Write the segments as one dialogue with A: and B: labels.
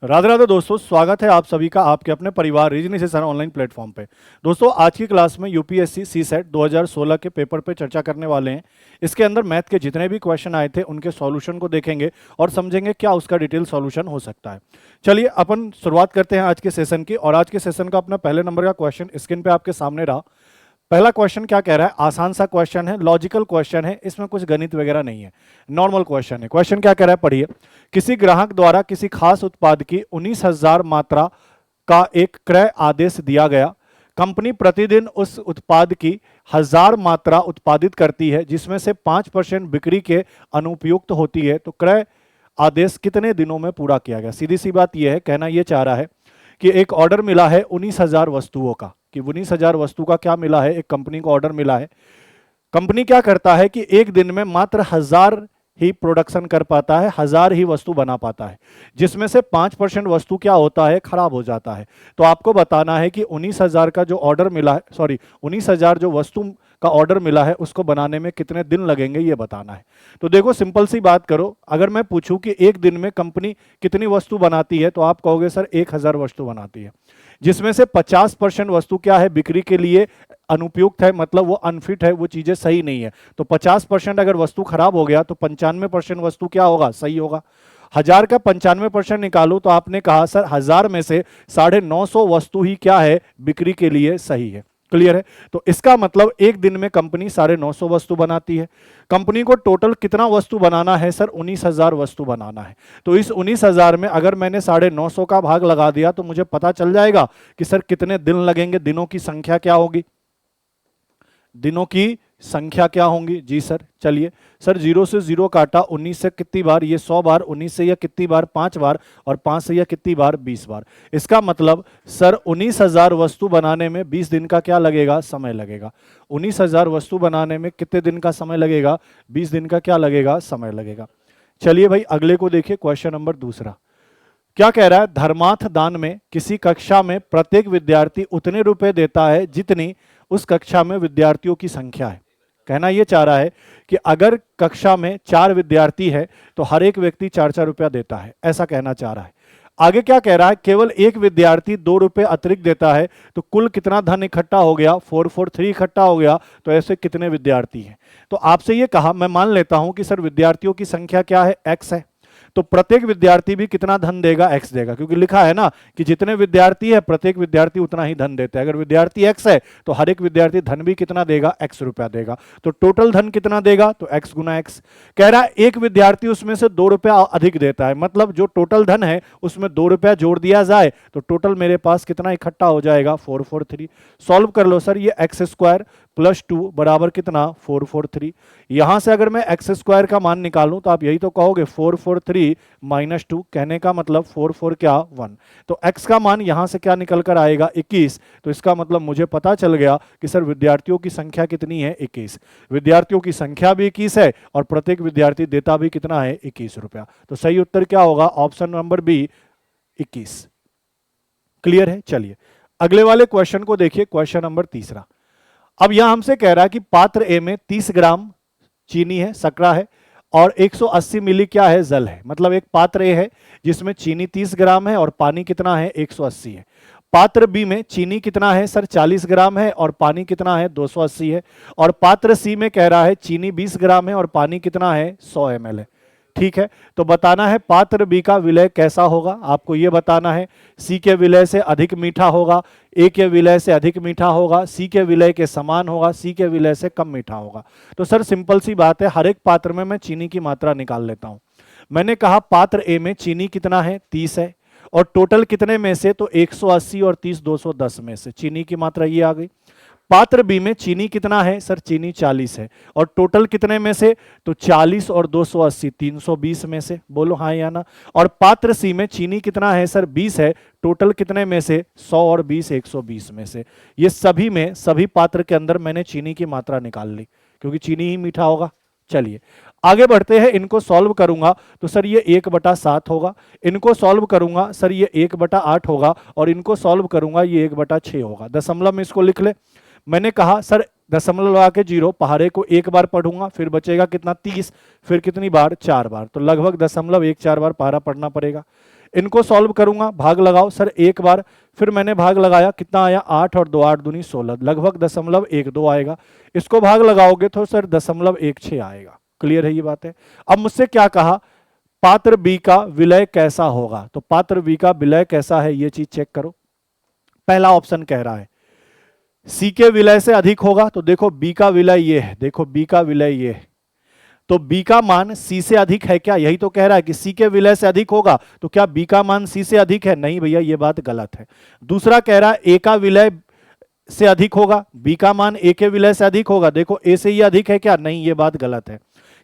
A: राधे राधे दोस्तों, स्वागत है आप सभी का आपके अपने परिवार रीजनिंग सेशन ऑनलाइन प्लेटफॉर्म पे। दोस्तों, आज की क्लास में यूपीएससी सी सेट 2016 के पेपर पे चर्चा करने वाले हैं। इसके अंदर मैथ के जितने भी क्वेश्चन आए थे उनके सॉल्यूशन को देखेंगे और समझेंगे क्या उसका डिटेल सॉल्यूशन हो सकता है। चलिए अपन शुरुआत करते हैं आज के सेशन की। और आज के सेशन का अपना पहले नंबर का क्वेश्चन स्क्रीन पे आपके सामने रहा। पहला क्वेश्चन क्या कह रहा है, आसान सा क्वेश्चन है, लॉजिकल क्वेश्चन है, इसमें कुछ गणित वगैरह नहीं है, नॉर्मल क्वेश्चन है। क्वेश्चन क्या कह रहा है, पढ़िए। किसी ग्राहक द्वारा किसी खास उत्पाद की 19,000 मात्रा का एक क्रय आदेश दिया गया। कंपनी प्रतिदिन उस उत्पाद की 1000 मात्रा उत्पादित करती है, जिसमें से 5% बिक्री के अनुपयुक्त होती है। तो क्रय आदेश कितने दिनों में पूरा किया गया? सीधी सी बात यह है, कहना यह चाह रहा है कि एक ऑर्डर मिला है 19,000 वस्तुओं का, कि 19,000 वस्तु का क्या मिला है, एक कंपनी को ऑर्डर मिला है। कंपनी क्या करता है कि एक दिन में मात्र 1000 ही प्रोडक्शन कर पाता है, 1000 ही वस्तु बना पाता है, जिसमें से 5% वस्तु क्या होता है, खराब हो जाता है। तो आपको बताना है कि 19,000 का जो ऑर्डर मिला है, 19,000 जो वस्तु का ऑर्डर मिला है उसको बनाने में कितने दिन लगेंगे, ये बताना है। तो देखो, सिंपल सी बात करो, अगर मैं पूछूं कि एक दिन में कंपनी कितनी वस्तु बनाती है, तो आप कहोगे सर 1000 वस्तु बनाती है, जिसमें से 50% वस्तु क्या है, बिक्री के लिए अनुपयुक्त है, मतलब वो अनफिट है, वो चीजें सही नहीं है। तो 50% अगर वस्तु खराब हो गया तो 95% वस्तु क्या होगा, सही होगा। 1000 का 95% निकालो तो आपने कहा सर 1000 में से 950 वस्तु ही क्या है, बिक्री के लिए सही है। क्लियर है? तो इसका मतलब एक दिन में कंपनी 950 वस्तु बनाती है। कंपनी को टोटल कितना वस्तु बनाना है सर, 19,000 वस्तु बनाना है। तो इस 19,000 में अगर मैंने 950 का भाग लगा दिया तो मुझे पता चल जाएगा कि सर कितने दिन लगेंगे, दिनों की संख्या क्या होगी, दिनों की संख्या क्या होंगी। जी सर, चलिए सर, 0 से 0 काटा, 19 से कितनी बार, ये 100 बार, 19 से यह कितनी बार, 5 बार, और 5 से यह कितनी बार, 20 बार। इसका मतलब सर 19,000 वस्तु बनाने में 20 दिन का क्या लगेगा, समय लगेगा। 19,000 वस्तु बनाने में कितने दिन का समय लगेगा, 20 दिन का क्या लगेगा, समय लगेगा। चलिए भाई, अगले को देखिए, क्वेश्चन नंबर दूसरा क्या कह रहा है, धर्मार्थ दान में किसी कक्षा में प्रत्येक विद्यार्थी उतने रुपए देता है जितनी उस कक्षा में विद्यार्थियों की संख्या है। कहना यह चाह रहा है कि अगर कक्षा में 4 विद्यार्थी है तो हर एक व्यक्ति 4-4 रुपया देता है, ऐसा कहना चाह रहा है। आगे क्या कह रहा है, केवल एक विद्यार्थी 2 रुपए अतिरिक्त देता है तो कुल कितना धन इकट्ठा हो गया, 443 इकट्ठा हो गया। तो ऐसे कितने विद्यार्थी हैं? तो आपसे ये कहा, मैं मान लेता हूं कि सर विद्यार्थियों की संख्या क्या है, x है, तो प्रत्येक विद्यार्थी भी कितना धन देगा, x देगा, क्योंकि लिखा है ना कि जितने विद्यार्थी है प्रत्येक विद्यार्थी उतना ही धन देता है। अगर विद्यार्थी x है तो हर एक विद्यार्थी धन भी कितना देगा, x रुपया देगा। तो टोटल धन कितना देगा, तो x गुना x। कह रहा है एक विद्यार्थी उसमें से 2 रुपया अधिक देता है, मतलब जो टोटल धन है उसमें 2 रुपया जोड़ दिया जाए तो टोटल मेरे पास कितना इकट्ठा हो जाएगा, 443। सॉल्व कर लो सर, ये x² + 2 बराबर कितना, 443। यहां से अगर मैं x² का मान निकालूं तो आप यही तो कहोगे 443 - 2, कहने का मतलब 44 क्या, 1। तो x का मान यहां से क्या निकल कर आएगा, 21। तो इसका मतलब मुझे पता चल गया कि सर विद्यार्थियों की संख्या कितनी है, 21। विद्यार्थियों की संख्या भी 21 है और प्रत्येक विद्यार्थी देता भी कितना है, 21 रुपया। तो सही उत्तर क्या होगा, ऑप्शन नंबर बी, 21। क्लियर है? चलिए अगले वाले क्वेश्चन को देखिए, क्वेश्चन नंबर तीसरा। अब यहां हमसे कह रहा है कि पात्र ए में 30 ग्राम चीनी है, शर्करा है, और 180 मिली क्या है, जल है। मतलब एक पात्र ए है जिसमें चीनी 30 ग्राम है और पानी कितना है, 180 है। पात्र बी में चीनी कितना है सर, 40 ग्राम है और पानी कितना है, 280 है। और पात्र सी में कह रहा है चीनी 20 ग्राम है और पानी कितना है, 100 ml है। ठीक है, तो बताना है पात्र बी का विलय कैसा होगा, आपको यह बताना है। सी के विलय से अधिक मीठा होगा, ए के विलय से अधिक मीठा होगा, सी के विलय के समान होगा, सी के विलय से कम मीठा होगा। तो सर सिंपल सी बात है, हर एक पात्र में मैं चीनी की मात्रा निकाल लेता हूं। मैंने कहा पात्र ए में चीनी कितना है, 30 है, और टोटल कितने में से, तो 180 और 30 210 में से चीनी की मात्रा ये आ गई। पात्र बी में चीनी कितना है सर, चीनी 40 है, और टोटल कितने में से, तो 40 और 280 320 में से, बोलो हाँ या ना। और पात्र सी में चीनी कितना है सर, 20 है, टोटल कितने में से, 100 और 20 120 में से। ये सभी में, सभी पात्र के अंदर मैंने चीनी की मात्रा निकाल ली, क्योंकि चीनी ही मीठा होगा। चलिए आगे बढ़ते हैं, इनको सॉल्व करूंगा तो सर ये 1/7 होगा, इनको सॉल्व करूंगा सर ये 1/8 होगा, और इनको सॉल्व करूंगा ये 1/6 होगा। दशमलव में इसको लिख ले। मैंने कहा सर दशमलव लगा के 0, पहाड़े को एक बार पढ़ूंगा, फिर बचेगा कितना, 30, फिर कितनी बार, 4 बार, तो लगभग 0.14 बार पहाड़ा पढ़ना पड़ेगा। इनको सॉल्व करूंगा, भाग लगाओ सर एक बार, फिर मैंने भाग लगाया, कितना आया 8 और 2 8 दूनी 16, लगभग 0.12 आएगा। इसको भाग लगाओगे तो सर 0.16 आएगा। क्लियर है ये बात है। अब मुझसे क्या कहा, पात्र बी का विलय कैसा होगा, तो पात्र बी का विलय कैसा है ये चीज चेक करो। पहला ऑप्शन कह रहा है सी के विलय से अधिक होगा, तो देखो बी का विलय ये है, देखो बी का विलय ये है, तो बी का मान सी से अधिक है क्या, यही तो कह रहा है कि सी के विलय से अधिक होगा, तो क्या बी का मान सी से अधिक है, नहीं भैया ये बात गलत है। दूसरा कह रहा है ए का विलय से अधिक होगा, बी का मान ए के विलय से अधिक होगा, देखो ए से ये अधिक है क्या, नहीं ये बात गलत है।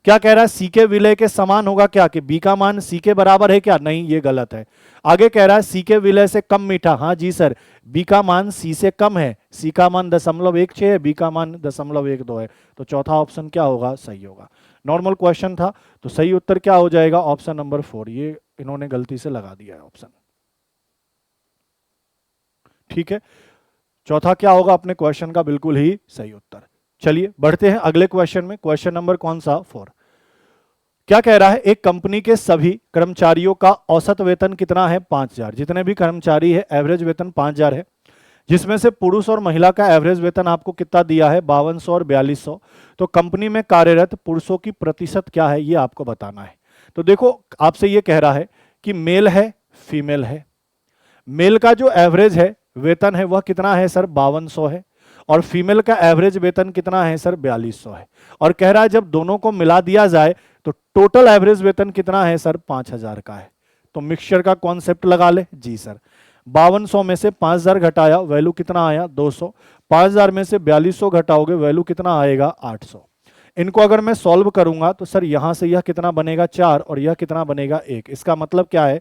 A: क्या कह रहा है सी के विलय के समान होगा क्या, कि बी का मान सी के बराबर है क्या, नहीं ये गलत है। आगे कह रहा है सी के विलय से कम मीठा, हाँ जी सर, बी का मान सी से कम है, सी का मान 0.16 है, बी का मान 0.12 है, तो चौथा ऑप्शन क्या होगा, सही होगा। नॉर्मल क्वेश्चन था, तो सही उत्तर क्या हो जाएगा, ऑप्शन नंबर 4, ये इन्होंने गलती से लगा दिया है ऑप्शन। ठीक है, चौथा क्या होगा अपने क्वेश्चन का बिल्कुल ही सही उत्तर। चलिए बढ़ते हैं अगले क्वेश्चन में, क्वेश्चन नंबर कौन सा 4। क्या कह रहा है, एक कंपनी के सभी कर्मचारियों का औसत वेतन कितना है, 5,000, जितने भी कर्मचारी है एवरेज वेतन 5,000 है, जिसमें से पुरुष और महिला का एवरेज वेतन आपको कितना दिया है, 5200 और 4200। तो कंपनी में कार्यरत पुरुषों की प्रतिशत क्या है ये आपको बताना है। तो देखो आपसे ये कह रहा है कि मेल है फीमेल है, मेल का जो एवरेज है वेतन है वह कितना है सर, 5200 है, और फीमेल का एवरेज वेतन कितना है सर, 4200 है, और कह रहा है जब दोनों को मिला दिया जाए तो टोटल एवरेज वेतन कितना है सर, 5,000 का है। तो मिक्सचर का कॉन्सेप्ट लगा ले जी सर, 5200 में से 5,000 घटाया, वैल्यू कितना आया 200, 5,000 में से 4200 घटाओगे, वैल्यू कितना आएगा 800। इनको अगर मैं सॉल्व करूंगा तो सर यहां से यह कितना बनेगा 4 और यह कितना बनेगा 1। इसका मतलब क्या है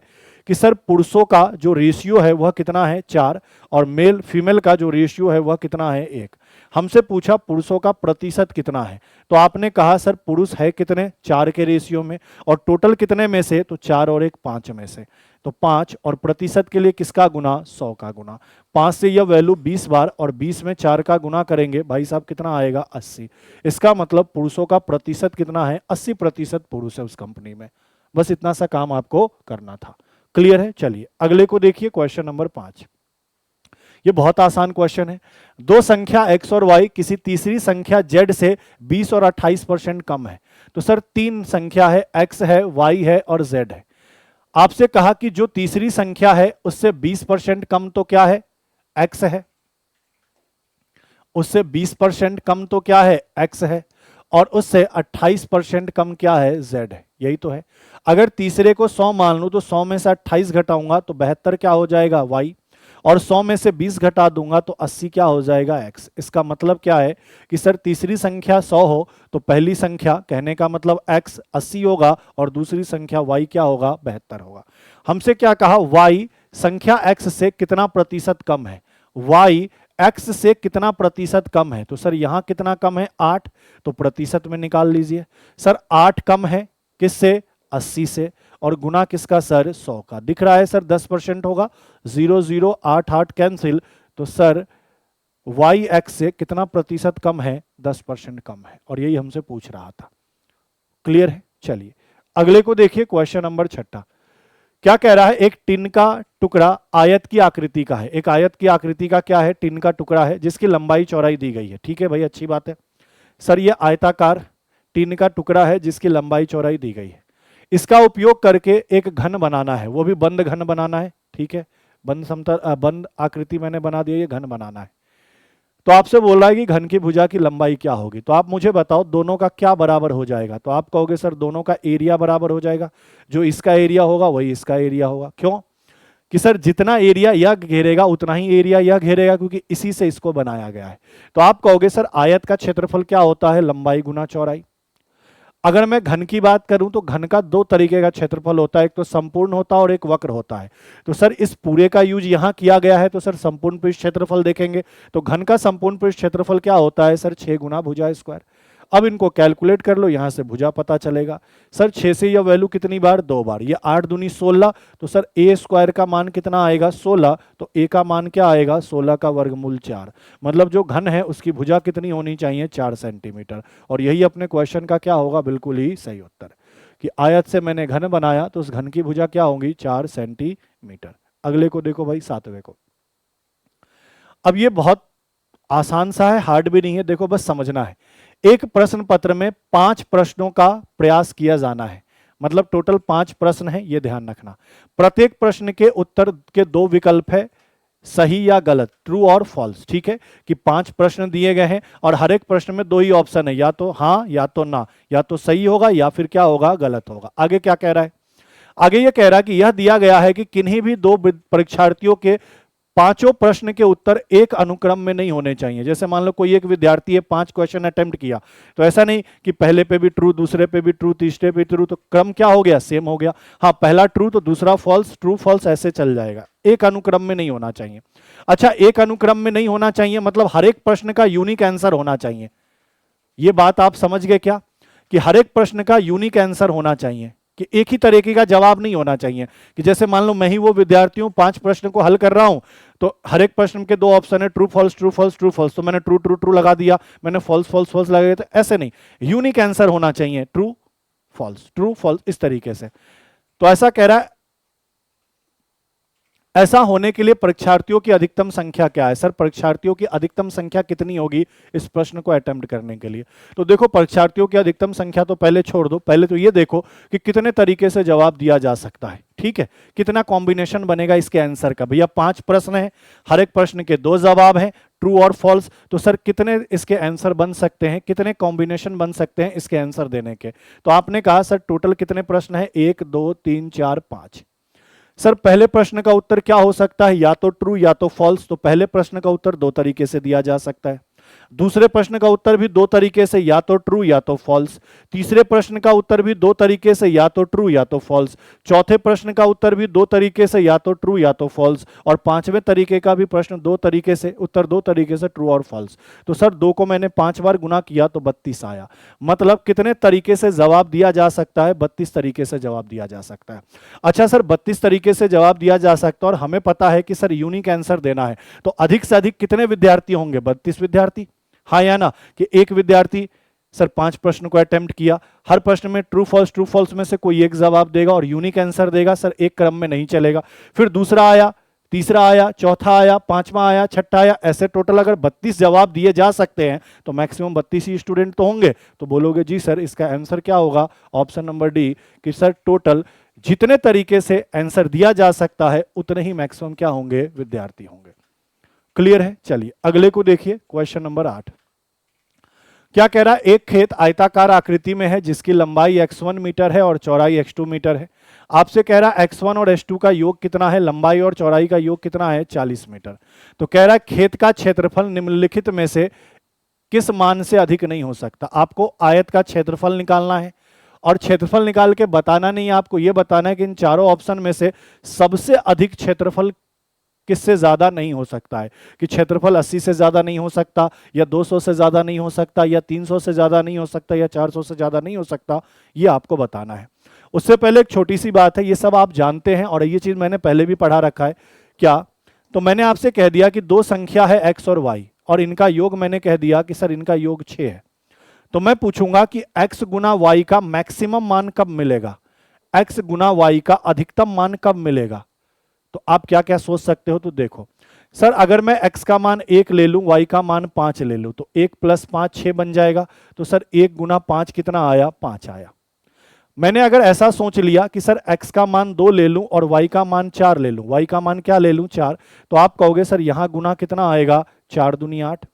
A: कि सर पुरुषों का जो रेशियो है वह कितना है 4, और मेल फीमेल का जो रेशियो है वह कितना है 1। हमसे पूछा पुरुषों का प्रतिशत कितना है, तो आपने कहा सर पुरुष है कितने, 4 के रेशियो में, और टोटल कितने में से, तो 4 और 1 5 में से, तो 5, और प्रतिशत के लिए किसका गुना, 100 का गुना, 5 से यह वैल्यू 20 बार, और 20 में 4 का गुना करेंगे भाई साहब कितना आएगा 80। इसका मतलब पुरुषों का प्रतिशत कितना है, 80% पुरुष है उस कंपनी में। बस इतना सा काम आपको करना था। क्लियर है। चलिए अगले को देखिए, क्वेश्चन नंबर 5। ये बहुत आसान क्वेश्चन है। दो संख्या x और y किसी तीसरी संख्या z से 20 और 28% कम है। तो सर तीन संख्या है, x है, y है और z है। आपसे कहा कि जो तीसरी संख्या है उससे 20% कम तो क्या है, x है, उससे 20% कम तो क्या है, x है, और उससे 28% कम क्या है, z है। यही तो है। अगर तीसरे को 100 मान लूं तो 100 में से 28 घटाऊंगा तो 72 क्या हो जाएगा, y, और 100 में से 20 घटा दूंगा तो 80 क्या हो जाएगा, x। इसका मतलब क्या है कि सर तीसरी संख्या 100 हो तो पहली संख्या, कहने का मतलब x 80 होगा, और दूसरी संख्या y क्या होगा, 72 होगा। हमसे क्या कहा, y संख्या x से कितना प्रतिशत कम है, y x से कितना प्रतिशत कम है, तो सर यहां कितना कम है, 8, तो प्रतिशत में निकाल लीजिए। सर 8 कम है किससे, 80 से, और गुना किसका सर, 100 का। दिख रहा है सर 10% होगा, 0 0 8 8 कैंसिल, तो सर y x से कितना प्रतिशत कम है, 10% कम है, और यही हमसे पूछ रहा था। क्लियर है। चलिए अगले को देखिए, क्वेश्चन नंबर 6। क्या कह रहा है, एक टिन का टुकड़ा आयत की आकृति का है। एक आयत की आकृति का क्या है, टिन का टुकड़ा है, जिसकी लंबाई चौड़ाई दी गई है। ठीक है भाई, अच्छी बात है। सर ये आयताकार टिन का टुकड़ा है जिसकी लंबाई चौड़ाई दी गई है। इसका उपयोग करके एक घन बनाना है, वो भी बंद घन बनाना है। ठीक है, बंद समतल बंद आकृति मैंने बना दिया, ये घन बनाना है। तो आपसे बोल रहा है कि घन की भुजा की लंबाई क्या होगी, तो आप मुझे बताओ दोनों का क्या बराबर हो जाएगा। तो आप कहोगे सर दोनों का एरिया बराबर हो जाएगा, जो इसका एरिया होगा वही इसका एरिया होगा। क्यों कि सर जितना एरिया यह घेरेगा उतना ही एरिया यह घेरेगा, क्योंकि इसी से इसको बनाया गया है। तो आप कहोगे सर आयत का क्षेत्रफल क्या होता है, लंबाई गुना चौड़ाई। अगर मैं घन की बात करूं तो घन का दो तरीके का क्षेत्रफल होता है, एक तो संपूर्ण होता है और एक वक्र होता है। तो सर इस पूरे का यूज यहां किया गया है, तो सर संपूर्ण पृष्ठ क्षेत्रफल देखेंगे तो घन का संपूर्ण पृष्ठ क्षेत्रफल क्या होता है सर, 6 गुना भुजा स्क्वायर। अब इनको कैलकुलेट कर लो, यहां से भुजा पता चलेगा। सर 6 से यह वैल्यू कितनी बार, 2 बार, ये 8 दूनी 16, तो सर ए स्क्वायर का मान कितना आएगा 16, तो ए का मान क्या आएगा 16 का वर्गमूल 4। मतलब जो घन है उसकी भुजा कितनी होनी चाहिए, 4 सेंटीमीटर। और यही अपने क्वेश्चन का क्या होगा, बिल्कुल ही सही उत्तर। कि आयत से मैंने घन बनाया तो उस घन की भुजा क्या होगी 4 सेंटीमीटर। अगले को देखो भाई, 7वें को। अब ये बहुत आसान सा है, हार्ड भी नहीं है, देखो बस समझना है। एक प्रश्न पत्र में 5 प्रश्नों का प्रयास किया जाना है, मतलब टोटल 5 प्रश्न है, ये ध्यान रखना। प्रत्येक प्रश्न के उत्तर के 2 विकल्प है, सही या गलत, ट्रू और फॉल्स। ठीक है, कि 5 प्रश्न दिए गए हैं और हर एक प्रश्न में 2 ही ऑप्शन है, या तो हाँ या तो ना, या तो सही होगा या फिर क्या होगा, गलत होगा। आगे क्या कह रहा है, आगे ये कह रहा है कि यह दिया गया है कि किन्हीं भी 2 परीक्षार्थियों के पांचों प्रश्न के उत्तर एक अनुक्रम में नहीं होने चाहिए। जैसे मान लो कोई एक विद्यार्थी है, 5 क्वेश्चन अटेम्प्ट किया, तो ऐसा नहीं कि पहले पे भी ट्रू, दूसरे पे भी ट्रू, तीसरे पे ट्रू, तो क्रम क्या हो गया, सेम हो गया। हाँ, पहला ट्रू तो दूसरा फॉल्स, ट्रू फॉल्स, ऐसे चल जाएगा, एक अनुक्रम में नहीं होना चाहिए। अच्छा, एक अनुक्रम में नहीं होना चाहिए मतलब हर एक प्रश्न का यूनिक आंसर होना चाहिए। ये बात आप समझ गए क्या, कि हर एक प्रश्न का यूनिक आंसर होना चाहिए, कि एक ही तरीके का जवाब नहीं होना चाहिए। कि जैसे मान लो मैं ही वो विद्यार्थी हूं, 5 प्रश्न को हल कर रहा हूं, तो हर एक प्रश्न के 2 ऑप्शन है, true false, true false, true false, तो मैंने ट्रू ट्रू ट्रू लगा दिया, मैंने फॉल्स फॉल्स फॉल्स लगा दिया, तो ऐसे नहीं, यूनिक आंसर होना चाहिए, ट्रू फॉल्स, ट्रू फॉल्स, इस तरीके से। तो ऐसा कह रहा है, ऐसा होने के लिए परीक्षार्थियों की अधिकतम संख्या क्या है। सर, परीक्षार्थियों की अधिकतम संख्या कितनी होगी इस प्रश्न को अटेम्प्ट करने के लिए। तो देखो, परीक्षार्थियों की अधिकतम संख्या तो पहले छोड़ दो, पहले तो ये देखो कि कितने तरीके से जवाब दिया जा सकता है। ठीक है, कितना कॉम्बिनेशन बनेगा इसके आंसर का। भैया 5 प्रश्न है, हर एक प्रश्न के 2 जवाब हैं, ट्रू और फॉल्स, तो सर कितने इसके आंसर बन सकते हैं, कितने कॉम्बिनेशन बन सकते हैं इसके आंसर देने के। तो आपने कहा सर टोटल कितने प्रश्न है, 1 2 3 4 5। सर पहले प्रश्न का उत्तर क्या हो सकता है, या तो ट्रू या तो फॉल्स। तो पहले प्रश्न का उत्तर 2 तरीके से दिया जा सकता है। दूसरे प्रश्न का उत्तर भी 2 तरीके से, या तो ट्रू या तो फॉल्स। तीसरे प्रश्न का उत्तर भी 2 तरीके से, या तो ट्रू या तो फॉल्स। चौथे प्रश्न का उत्तर भी 2 तरीके से, या तो ट्रू या तो फॉल्स। और 5वें तरीके का भी प्रश्न 2 तरीके से, उत्तर 2 तरीके से, ट्रू और फॉल्स। तो सर 2 को मैंने 5 बार गुना किया तो 32 आया। मतलब कितने तरीके से जवाब दिया जा सकता है, 32 तरीके से जवाब दिया जा सकता है। अच्छा सर, 32 तरीके से जवाब दिया जा सकता है और हमें पता है कि सर यूनिक आंसर देना है, तो अधिक से अधिक कितने विद्यार्थी होंगे, 32 विद्यार्थी। हाँ या ना, कि एक विद्यार्थी सर 5 प्रश्न को अटेम्प्ट किया, हर प्रश्न में ट्रू फॉल्स में से कोई एक जवाब देगा और यूनिक आंसर देगा। सर एक क्रम में नहीं चलेगा, फिर दूसरा आया, तीसरा आया, चौथा आया, 5वां आया, छठा आया, ऐसे टोटल अगर 32 जवाब दिए जा सकते हैं तो मैक्सिमम 32 ही स्टूडेंट तो होंगे। तो बोलोगे जी सर इसका आंसर क्या होगा, ऑप्शन नंबर डी, कि सर टोटल जितने तरीके से आंसर दिया जा सकता है उतने ही मैक्सिमम क्या होंगे, विद्यार्थी होंगे। क्लियर है। चलिए अगले को देखिए, क्वेश्चन नंबर 8। क्या कह रहा है, एक खेत आयताकार आकृति में है जिसकी लंबाई x1 मीटर है और चौड़ाई x2 मीटर है। आपसे कह रहा है x1 और x2 का योग कितना है, लंबाई और चौड़ाई का योग कितना है, 40 मीटर। तो कह रहा है खेत का क्षेत्रफल निम्नलिखित में से किस मान से अधिक नहीं हो सकता। आपको आयत का क्षेत्रफल निकालना है और क्षेत्रफल निकाल के बताना नहीं है, आपको यह बताना है कि इन चारों ऑप्शन में से सबसे अधिक क्षेत्रफल किससे ज्यादा नहीं हो सकता है। कि क्षेत्रफल 80 से ज्यादा नहीं हो सकता, या 200 से ज्यादा नहीं हो सकता, या 300 से ज्यादा नहीं हो सकता, या 400 से ज्यादा नहीं हो सकता, ये आपको बताना है। उससे पहले एक छोटी सी बात है, ये सब आप जानते हैं और ये चीज मैंने पहले भी पढ़ा रखा है। क्या, तो मैंने आपसे कह दिया कि 2 संख्या है x और y और इनका योग मैंने कह दिया कि सर इनका योग 6 है। तो मैं पूछूंगा कि x गुना y का मैक्सिमम मान कब मिलेगा, x गुना y का अधिकतम मान कब मिलेगा। तो आप क्या क्या सोच सकते हो, तो देखो सर अगर मैं x का मान 1 ले लूं, y का मान 5 ले लूं, तो 1 + 5 6 बन जाएगा। तो सर 1 गुना 5 कितना आया, 5 आया। मैंने अगर ऐसा सोच लिया कि सर x का मान 2 ले लूं और y का मान 4 ले लूं, y का मान क्या ले लूं, 4, तो आप कहोगे सर यहां गुना कितना आएगा, 4 दूनी 8।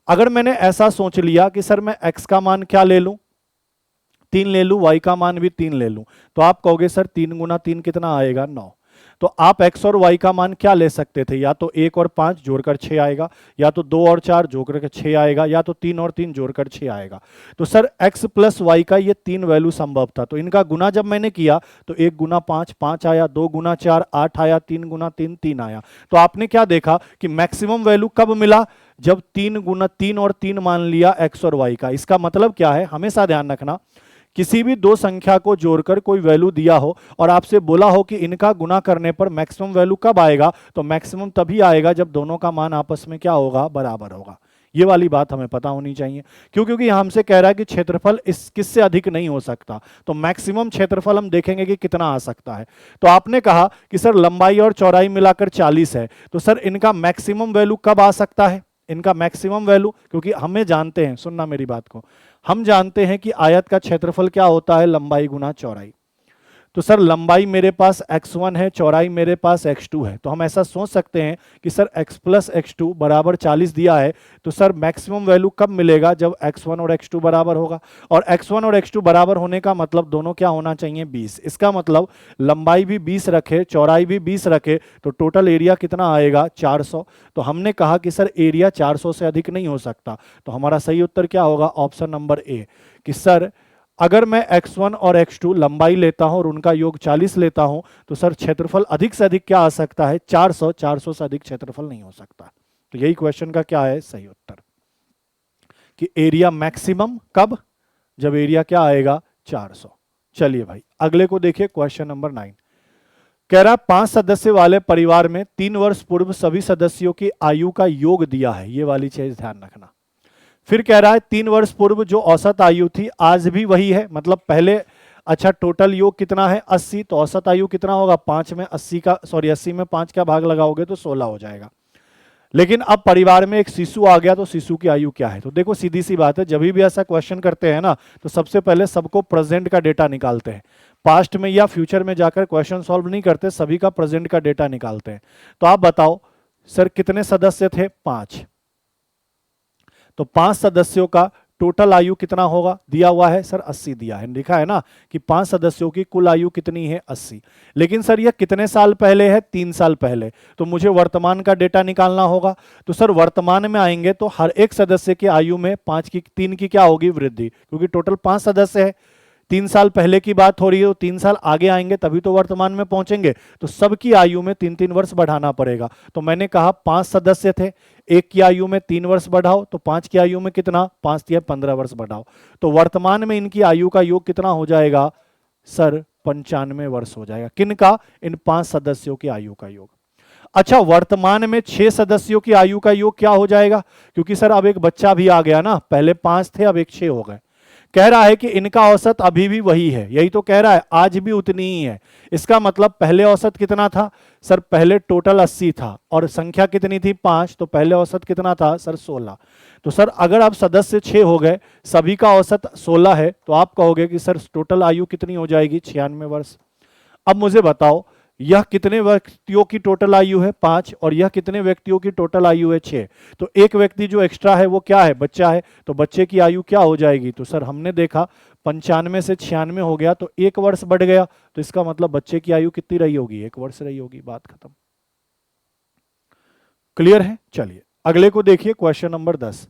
A: अगर मैंने ऐसा सोच लिया कि सर मैं x का मान क्या ले लूं, 3 ले लूं, y का मान भी 3 ले लूं, तो आप कहोगे सर 3 गुना 3 कितना आएगा, 9। तो आप x और y का मान क्या ले सकते थे, या तो 1 और 5 जोड़कर 6 आएगा, या तो 2 और 4 जोड़कर 6 आएगा, या तो 3 और 3 जोड़कर 6 आएगा। तो सर x + y का ये 3 वैल्यू संभव था, तो इनका गुना जब मैंने किया तो 1 गुना 5 5 आया, 2 गुना 4 8 आया, 3 गुना 3 3 आया। तो आपने क्या देखा कि मैक्सिमम वैल्यू कब मिला, जब 3 गुना 3 और 3 मान लिया x और y का। इसका मतलब क्या है, हमेशा ध्यान रखना, किसी भी 2 संख्या को जोड़कर कोई वैल्यू दिया हो और आपसे बोला हो कि इनका गुना करने पर मैक्सिमम वैल्यू कब आएगा, तो मैक्सिमम तभी आएगा जब दोनों का मान आपस में क्या होगा, बराबर होगा। ये वाली बात हमें पता होनी चाहिए। क्यों? क्योंकि यहाँ हमसे कह रहा है कि क्षेत्रफल इस किससे अधिक नहीं हो सकता, तो मैक्सिमम क्षेत्रफल हम देखेंगे कि कितना आ सकता है। तो आपने कहा कि सर लंबाई और चौड़ाई मिलाकर 40 है, तो सर इनका मैक्सिमम वैल्यू कब आ सकता है? इनका मैक्सिमम वैल्यू, क्योंकि हमें जानते हैं, सुनना मेरी बात को, हम जानते हैं कि आयत का क्षेत्रफल क्या होता है, लंबाई गुना चौड़ाई। तो सर लंबाई मेरे पास x1 है, चौड़ाई मेरे पास x2 है, तो हम ऐसा सोच सकते हैं कि सर x प्लस x2 बराबर 40 दिया है, तो सर मैक्सिमम वैल्यू कब मिलेगा? जब x1 और x2 बराबर होगा। और x1 और x2 बराबर होने का मतलब दोनों क्या होना चाहिए? 20। इसका मतलब लंबाई भी 20 रखे, चौड़ाई भी 20 रखे, तो टोटल एरिया कितना आएगा? 400। तो हमने कहा कि सर एरिया 400 से अधिक नहीं हो सकता, तो हमारा सही उत्तर क्या होगा? ऑप्शन नंबर ए, कि सर अगर मैं x1 और x2 लंबाई लेता हूं और उनका योग 40 लेता हूं, तो सर क्षेत्रफल अधिक से अधिक क्या आ सकता है? 400। 400 से अधिक क्षेत्रफल नहीं हो सकता। तो यही क्वेश्चन का क्या है सही उत्तर, कि एरिया मैक्सिमम कब? जब एरिया क्या आएगा? 400। चलिए भाई अगले को देखिए, क्वेश्चन नंबर 9 कह रहा है 5 सदस्य वाले परिवार में 3 वर्ष पूर्व सभी सदस्यों की आयु का योग दिया है। ये वाली चीज ध्यान रखना। फिर कह रहा है 3 वर्ष पूर्व जो औसत आयु थी आज भी वही है, मतलब पहले, अच्छा टोटल योग कितना है? 80, तो औसत आयु कितना होगा? 5 में 80 का, सॉरी 80 में 5 का भाग लगाओगे तो 16 हो जाएगा। लेकिन अब परिवार में एक शिशु आ गया, तो शिशु की आयु क्या है? तो देखो सीधी सी बात है, जब भी ऐसा क्वेश्चन करते हैं ना, तो सबसे पहले सबको प्रेजेंट का डेटा निकालते हैं। पास्ट में या फ्यूचर में जाकर क्वेश्चन सॉल्व नहीं करते, सभी का प्रेजेंट का डेटा निकालते हैं। तो आप बताओ सर कितने सदस्य थे? 5। तो 5 सदस्यों का टोटल आयु कितना होगा? दिया हुआ है सर 80 दिया है, लिखा है ना कि 5 सदस्यों की कुल आयु कितनी है? 80। लेकिन सर यह कितने साल पहले है? 3 साल पहले। तो मुझे वर्तमान का डेटा निकालना होगा। तो सर वर्तमान में आएंगे तो हर एक सदस्य की आयु में 3 की क्या होगी? वृद्धि, क्योंकि टोटल 5 सदस्य है। 3 साल पहले की बात हो रही है, तो 3 साल आगे आएंगे तभी तो वर्तमान में पहुंचेंगे, तो सबकी आयु में 3-3 वर्ष बढ़ाना पड़ेगा। तो मैंने कहा 5 सदस्य थे, एक की आयु में 3 वर्ष बढ़ाओ, तो 5 की आयु में कितना? 5 या 15 वर्ष बढ़ाओ, तो वर्तमान में इनकी आयु का योग कितना हो जाएगा? सर 95 वर्ष हो जाएगा। किनका? इन 5 सदस्यों की आयु का योग। अच्छा वर्तमान में 6 सदस्यों की आयु का योग क्या हो जाएगा? क्योंकि सर अब एक बच्चा भी आ गया ना, पहले 5 थे अब एक 6 हो गए। कह रहा है कि इनका औसत अभी भी वही है, यही तो कह रहा है, आज भी उतनी ही है। इसका मतलब पहले औसत कितना था? सर पहले टोटल 80 था और संख्या कितनी थी? 5, तो पहले औसत कितना था? सर 16। तो सर अगर अब सदस्य 6 हो गए, सभी का औसत 16 है, तो आप कहोगे कि सर टोटल आयु कितनी हो जाएगी? 96 वर्ष। अब मुझे बताओ यह कितने व्यक्तियों की टोटल आयु है? 5, और यह कितने व्यक्तियों की टोटल आयु है? 6। तो एक व्यक्ति जो एक्स्ट्रा है वो क्या है? बच्चा है, तो बच्चे की आयु क्या हो जाएगी? तो सर हमने देखा 95 से 96 हो गया, तो 1 वर्ष बढ़ गया, तो इसका मतलब बच्चे की आयु कितनी रही होगी? 1 वर्ष रही होगी। बात खत्म। क्लियर है? चलिए अगले को देखिए, क्वेश्चन नंबर 10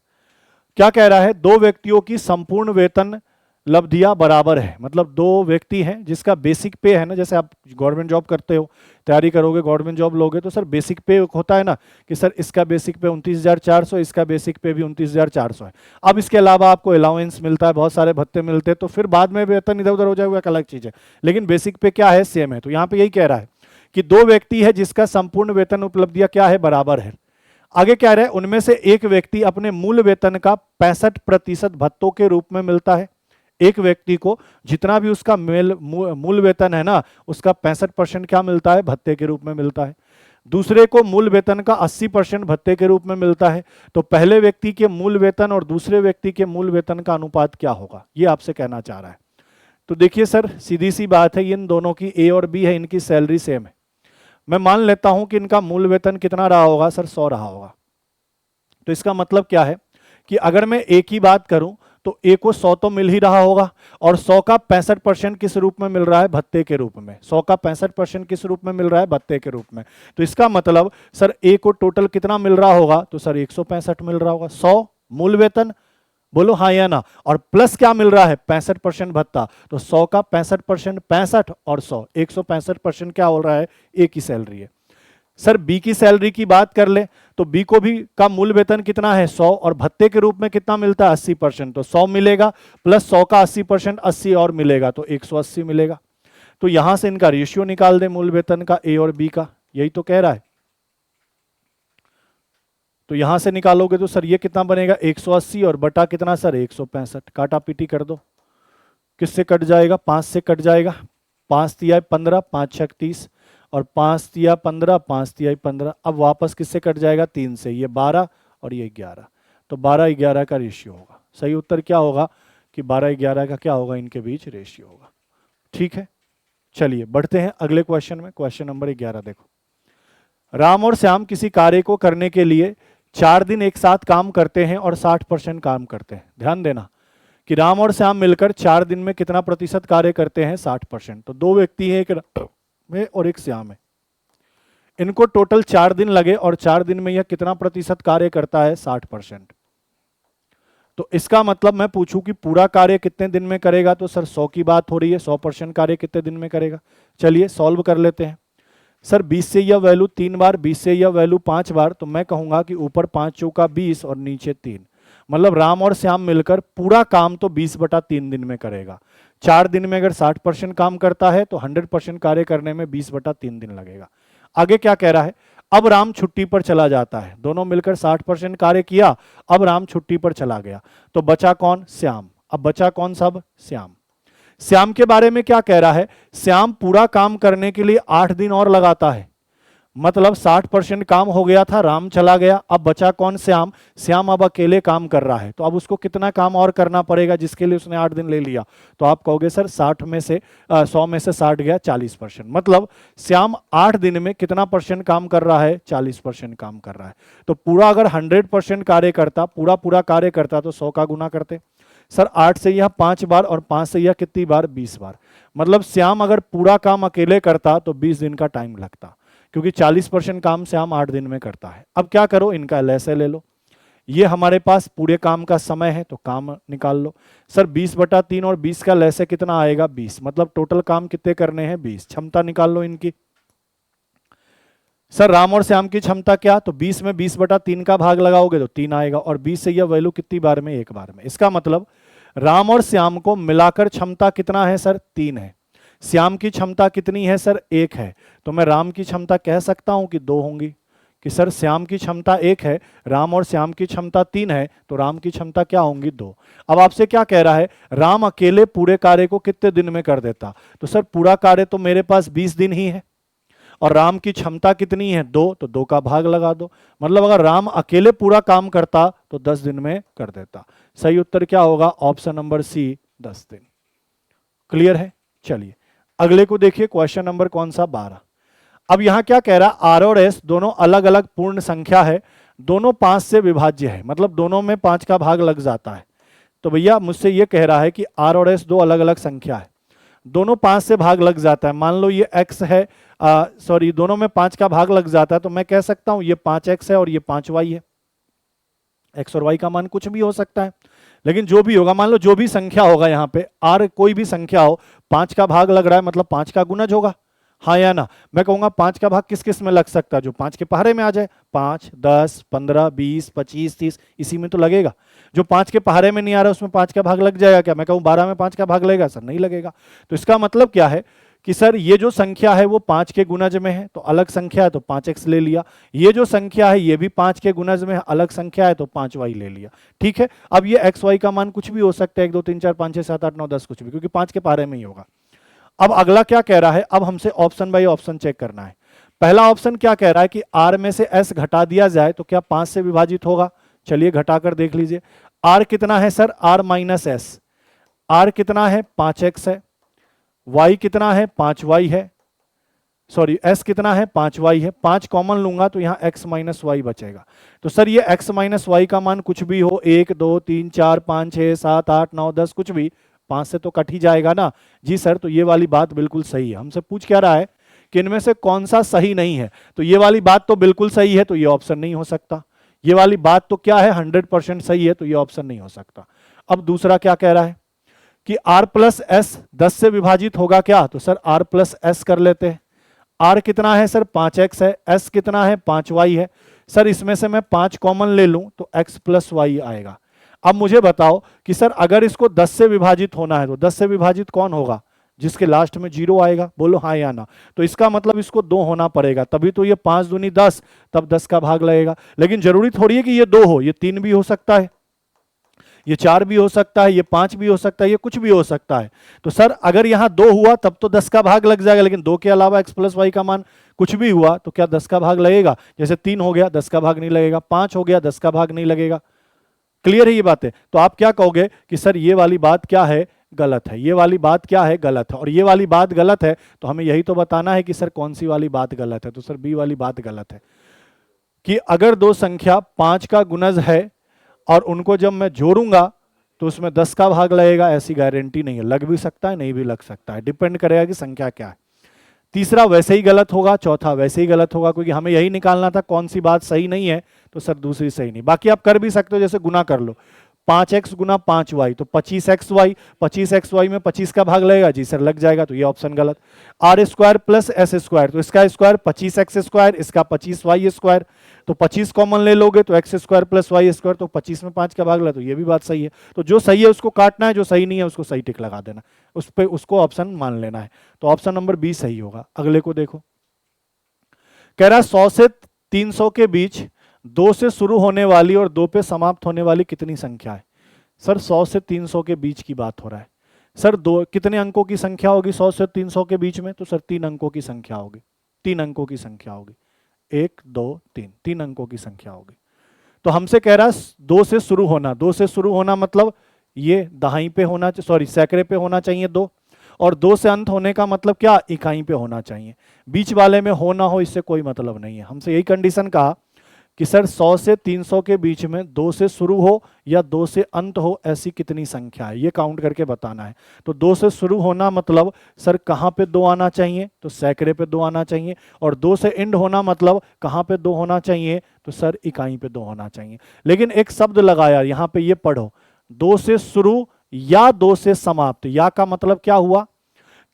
A: क्या कह रहा है? 2 व्यक्तियों की संपूर्ण वेतन लब्धियां बराबर है, मतलब 2 व्यक्ति हैं जिसका बेसिक पे है ना, जैसे आप गवर्नमेंट जॉब करते हो, तैयारी करोगे, गवर्नमेंट जॉब लोगे, तो सर बेसिक पे होता है ना कि सर इसका बेसिक पे 29,400, इसका बेसिक पे भी 29,400 है। अब इसके अलावा आपको अलाउंस मिलता है, बहुत सारे भत्ते मिलते हैं, तो फिर बाद में वेतन इधर उधर हो जाएगा, एक अलग चीज है, लेकिन बेसिक पे क्या है? सेम है। तो यहाँ पे यही कह रहा है कि 2 व्यक्ति है जिसका संपूर्ण वेतन उपलब्धियां क्या है? बराबर है। आगे क्या रहे? उनमें से एक व्यक्ति अपने मूल वेतन का 65% भत्तों के रूप में मिलता है। एक व्यक्ति को जितना भी उसका मूल वेतन है ना, उसका 65% क्या मिलता है? भत्ते के रूप में मिलता है। दूसरे को मूल वेतन का 80% भत्ते के रूप में मिलता है। तो पहले व्यक्ति के मूल वेतन और दूसरे व्यक्ति के मूल वेतन का अनुपात क्या होगा? ये आपसे कहना चाह रहा है। तो देखिए सर सीधी सी बात है, इन दोनों की ए और बी है, इनकी सैलरी सेम है। मैं मान लेता हूं कि इनका मूल वेतन कितना रहा होगा? सर 100 रहा होगा। तो इसका मतलब क्या है कि अगर मैं ए की बात करूं तो ए को 100 तो मिल ही रहा होगा, और 100 का 65% किस रूप में मिल रहा है? भत्ते के रूप में। 100 का 65% किस रूप में मिल रहा है? भत्ते के रूप में। तो इसका मतलब सर ए को टोटल कितना मिल रहा होगा? तो सर 165 मिल रहा होगा। 100 मूल वेतन, बोलो हाँ या ना, और प्लस क्या मिल रहा है? 65% भत्ता। तो 100 का 65%, 65 और 100, 165% क्या हो रहा है? ए की सैलरी है। सर बी की सैलरी की बात कर ले तो बी को भी का मूल वेतन कितना है? 100, और भत्ते के रूप में कितना मिलता है? 80%। तो 100 मिलेगा प्लस 100 का 80%, 80 और मिलेगा, तो 180 मिलेगा। तो यहां से इनका रेशियो निकाल दे मूल वेतन का, ए और बी का, यही तो कह रहा है। तो यहां से निकालोगे तो सर ये कितना बनेगा 180 और बटा कितना सर 165, काटा पीटी कर दो, किससे कट जाएगा 5 से कट जाएगा, 5 तिया 15, 5 छक 30 और 5 तिया 15, 5 तिया 15। अब वापस किससे कट जाएगा 3 से, ये 12 और ये 11, तो 12-11 का रेशियो होगा। सही उत्तर क्या होगा कि 12-11 का क्या होगा, इनके बीच रेशियो होगा। ठीक है, चलिए बढ़ते हैं अगले क्वेश्चन में। क्वेश्चन नंबर 11 देखो, राम और श्याम किसी कार्य को करने के लिए 4 दिन एक साथ काम करते हैं और 60% काम करते हैं। ध्यान देना कि राम और श्याम मिलकर 4 दिन में कितना प्रतिशत कार्य करते हैं 60%। तो दो व्यक्ति हैं, एक राम है और एक श्याम है, इनको टोटल 4 दिन लगे और 4 दिन में यह कितना प्रतिशत कार्य करता है 60%। तो इसका मतलब मैं पूछूं कि पूरा कार्य कितने दिन में करेगा, तो सर 100 की बात हो रही है, 100% कार्य कितने दिन में करेगा। चलिए सॉल्व कर लेते हैं। सर 20 से यह वैल्यू 3 बार, 20 से यह वैल्यू 5 बार, तो मैं कहूंगा कि ऊपर 5 चौका 20 और नीचे 3, मतलब राम और श्याम मिलकर पूरा काम तो 20/3 दिन में करेगा। 4 दिन में अगर 60% काम करता है तो 100% कार्य करने में 20/3 दिन लगेगा। आगे क्या कह रहा है, अब राम छुट्टी पर चला जाता है, दोनों मिलकर 60% कार्य किया, अब राम छुट्टी पर चला गया, तो बचा कौन, श्याम। अब बचा कौन सब, श्याम। श्याम के बारे में क्या कह रहा है, श्याम पूरा काम करने के लिए 8 दिन और लगाता है, मतलब 60% काम हो गया था, राम चला गया, अब बचा कौन, श्याम। श्याम अब अकेले काम कर रहा है, तो अब उसको कितना काम और करना पड़ेगा जिसके लिए उसने 8 दिन ले लिया। तो आप कहोगे सर 100 में से 60 गया 40%, मतलब श्याम 8 दिन में कितना परसेंट काम कर रहा है, 40% काम कर रहा है। तो पूरा अगर 100% कार्य करता, पूरा कार्य करता तो 100 का गुना करते। सर 8 से यह 5 बार और 5 से यह कितनी बार, 20 बार, मतलब श्याम अगर पूरा काम अकेले करता तो 20 दिन का टाइम लगता, क्योंकि 40% काम श्याम 8 दिन में करता है। अब क्या करो, इनका LSA ले लो, ये हमारे पास पूरे काम का समय है तो काम निकाल लो। सर 20/3 और 20 का LSA कितना आएगा 20, मतलब टोटल काम कितने करने हैं 20। क्षमता निकाल लो इनकी। सर राम और श्याम की क्षमता क्या, तो 20 में 20/3 का भाग लगाओगे तो 3 आएगा, और 20 से यह वैल्यू कितनी बार में, 1 बार में। इसका मतलब राम और श्याम को मिलाकर क्षमता कितना है सर, 3 है। श्याम की क्षमता कितनी है सर, 1 है, तो मैं राम की क्षमता कह सकता हूं कि 2 होंगी, कि सर श्याम की क्षमता 1 है, राम और श्याम की क्षमता 3 है, तो राम की क्षमता क्या होंगी, 2। अब आपसे क्या कह रहा है, राम अकेले पूरे कार्य को कितने दिन में कर देता, तो सर पूरा कार्य तो मेरे पास 20 दिन ही है, और राम की क्षमता कितनी है 2, तो 2 का भाग लगा दो, मतलब अगर राम अकेले पूरा काम करता तो 10 दिन में कर देता। सही उत्तर क्या होगा, ऑप्शन नंबर सी, 10 दिन। क्लियर है। चलिए अगले को देखिए, क्वेश्चन नंबर कौन सा, 12। अब यहां क्या कह रहा है, आर और एस दोनों अलग अलग पूर्ण संख्या है, दोनों 5 से विभाज्य है, मतलब दोनों में 5 का भाग लग जाता है। तो भैया मुझसे ये कह रहा है कि आर और एस दो अलग अलग संख्या है, दोनों 5 से भाग लग जाता है। मान लो ये x है, सॉरी दोनों में 5 का भाग लग जाता है, तो मैं कह सकता हूं ये 5x है और ये 5y है। x और y का मान कुछ भी हो सकता है, लेकिन जो भी होगा, मान लो जो भी संख्या होगा यहाँ पे r, कोई भी संख्या हो, 5 का भाग लग रहा है मतलब 5 का गुणज होगा, हाँ या ना। मैं कहूंगा 5 का भाग किस किस में लग सकता है, जो 5 के पहाड़े में आ जाए, 5, 10, 15, 20, 25, 30, इसी में तो लगेगा। जो 5 के पहाड़े में नहीं आ रहा उसमें 5 का भाग लग जाएगा क्या, मैं कहूँ 12 में 5 का भाग लगेगा, सर नहीं लगेगा। तो इसका मतलब क्या है कि सर ये जो संख्या है वो 5 के गुणज में है तो अलग संख्या है तो 5x ले लिया, ये जो संख्या है ये भी 5 के गुणज में है, अलग संख्या है तो 5y ले लिया। ठीक है, अब ये x y का मान कुछ भी हो सकता है, 1 2 3 4 5 6 7 8 9 10 कुछ भी, क्योंकि 5 के पहाड़े में ही होगा। अब अगला क्या कह रहा है, अब हमसे ऑप्शन बाय ऑप्शन चेक करना है। पहला ऑप्शन क्या कह रहा है कि r में से s घटा दिया जाए तो क्या 5 से विभाजित होगा। चलिए घटाकर देख लीजिए, r कितना है sir, r minus S, r कितना है 5x है, y कितना है 5y है, सॉरी s कितना है 5y है, 5 कॉमन लूंगा तो यहां x माइनस वाई बचेगा। तो सर ये x माइनस वाई का मान कुछ भी हो, 1 2 3 4 5 6 7 8 9 10 कुछ भी, 5 से तो कट ही जाएगा ना। जी सर, तो ये वाली बात बिल्कुल सही है। हमसे पूछ क्या रहा है कि इनमें से कौन सा सही नहीं है, तो ये वाली बात तो बिल्कुल सही है, तो ये ऑप्शन नहीं हो सकता। ये वाली बात तो क्या है 100% सही है, तो ये ऑप्शन नहीं हो सकता। अब दूसरा क्या कह रहा है कि r प्लस एस 10 से विभाजित होगा क्या, तो सर r प्लस एस कर लेते हैं। r कितना है सर 5x है, s कितना है 5y है। सर इसमें से मैं 5 कॉमन ले लूं तो x प्लस वाई आएगा। अब मुझे बताओ कि सर अगर इसको 10 से विभाजित होना है तो 10 से विभाजित कौन होगा, जिसके लास्ट में 0 आएगा, बोलो हाँ या ना। तो इसका मतलब इसको 2 होना पड़ेगा, तभी तो ये 5 दूनी 10, तब 10 का भाग लगेगा। लेकिन जरूरी थोड़ी है कि ये 2 हो, ये 3 भी हो सकता है, ये 4 भी हो सकता है, ये 5 भी हो सकता है, ये कुछ भी हो सकता है। तो सर अगर यहाँ 2 हुआ तब तो 10 का भाग लग जाएगा, लेकिन 2 के अलावा x प्लस वाई का मान कुछ भी हुआ तो क्या 10 का भाग लगेगा? जैसे 3 हो गया 10 का भाग नहीं लगेगा, 5 हो गया 10 का भाग नहीं लगेगा। क्लियर है ये बातें? तो आप क्या कहोगे कि सर ये वाली बात क्या है, गलत है, ये वाली बात क्या है, गलत है, और ये वाली बात गलत है, तो हमें यही तो बताना है कि सर कौन सी वाली बात गलत है। तो सर बी वाली बात गलत है कि अगर दो संख्या 5 का गुणज है और उनको जब मैं जोड़ूंगा तो उसमें 10 का भाग लगेगा, ऐसी गारंटी नहीं है, लग भी सकता है नहीं भी लग सकता है, डिपेंड करेगा कि संख्या क्या है। तीसरा वैसे ही गलत होगा, चौथा वैसे ही गलत होगा, क्योंकि हमें यही निकालना था कौन सी बात सही नहीं है, तो सर दूसरी सही नहीं। बाकी आप कर भी सकते हो, जैसे गुना कर लो, 5x गुना 5y तो 25xy, 25xy में 25 का भाग लगेगा, जी सर लग जाएगा, तो ये ऑप्शन गलत। R square plus S square, तो इसका स्क्वायर 25x स्क्वायर, इसका 25y स्क्वायर, तो 25 कॉमन ले लोगे तो x square plus Y square, तो 25 में 5 का भाग लगा, तो ये भी बात सही है। तो जो सही है उसको काटना है, जो सही नहीं है उसको सही टिक लगा देना, उस पे उसको ऑप्शन मान लेना है। तो ऑप्शन नंबर बी सही होगा। अगले को देखो, कह रहा 100 से 300 के बीच 2 से शुरू होने वाली और 2 पे समाप्त होने वाली कितनी संख्या है? सर 100 से 300 के बीच की बात हो रहा है। सर दो कितने अंकों की संख्या होगी 100 से 300 के बीच में? तो सर 3 अंकों की संख्या होगी, 3 अंकों की संख्या होगी, 1 2 3, 3 अंकों की संख्या होगी। तो हमसे कह रहा है 2 से शुरू होना, 2 से शुरू होना मतलब ये दहाई पे होना, सॉरी सैकड़े पे होना चाहिए 2, और 2 से अंत होने का मतलब क्या, इकाई पे होना चाहिए। बीच वाले में हो ना हो इससे कोई मतलब नहीं है। हमसे यही कंडीशन कहा कि सर 100 से 300 के बीच में 2 से शुरू हो या 2 से अंत हो, ऐसी कितनी संख्या है, ये काउंट करके बताना है। तो 2 से शुरू होना मतलब सर कहाँ पे 2 आना चाहिए, तो सैकड़े पे 2 आना चाहिए, और 2 से एंड होना मतलब कहाँ पे 2 होना चाहिए, तो सर इकाई पे 2 होना चाहिए। लेकिन एक शब्द लगाया यहाँ पे, ये पढ़ो, 2 से शुरू या 2 से समाप्त। या का मतलब क्या हुआ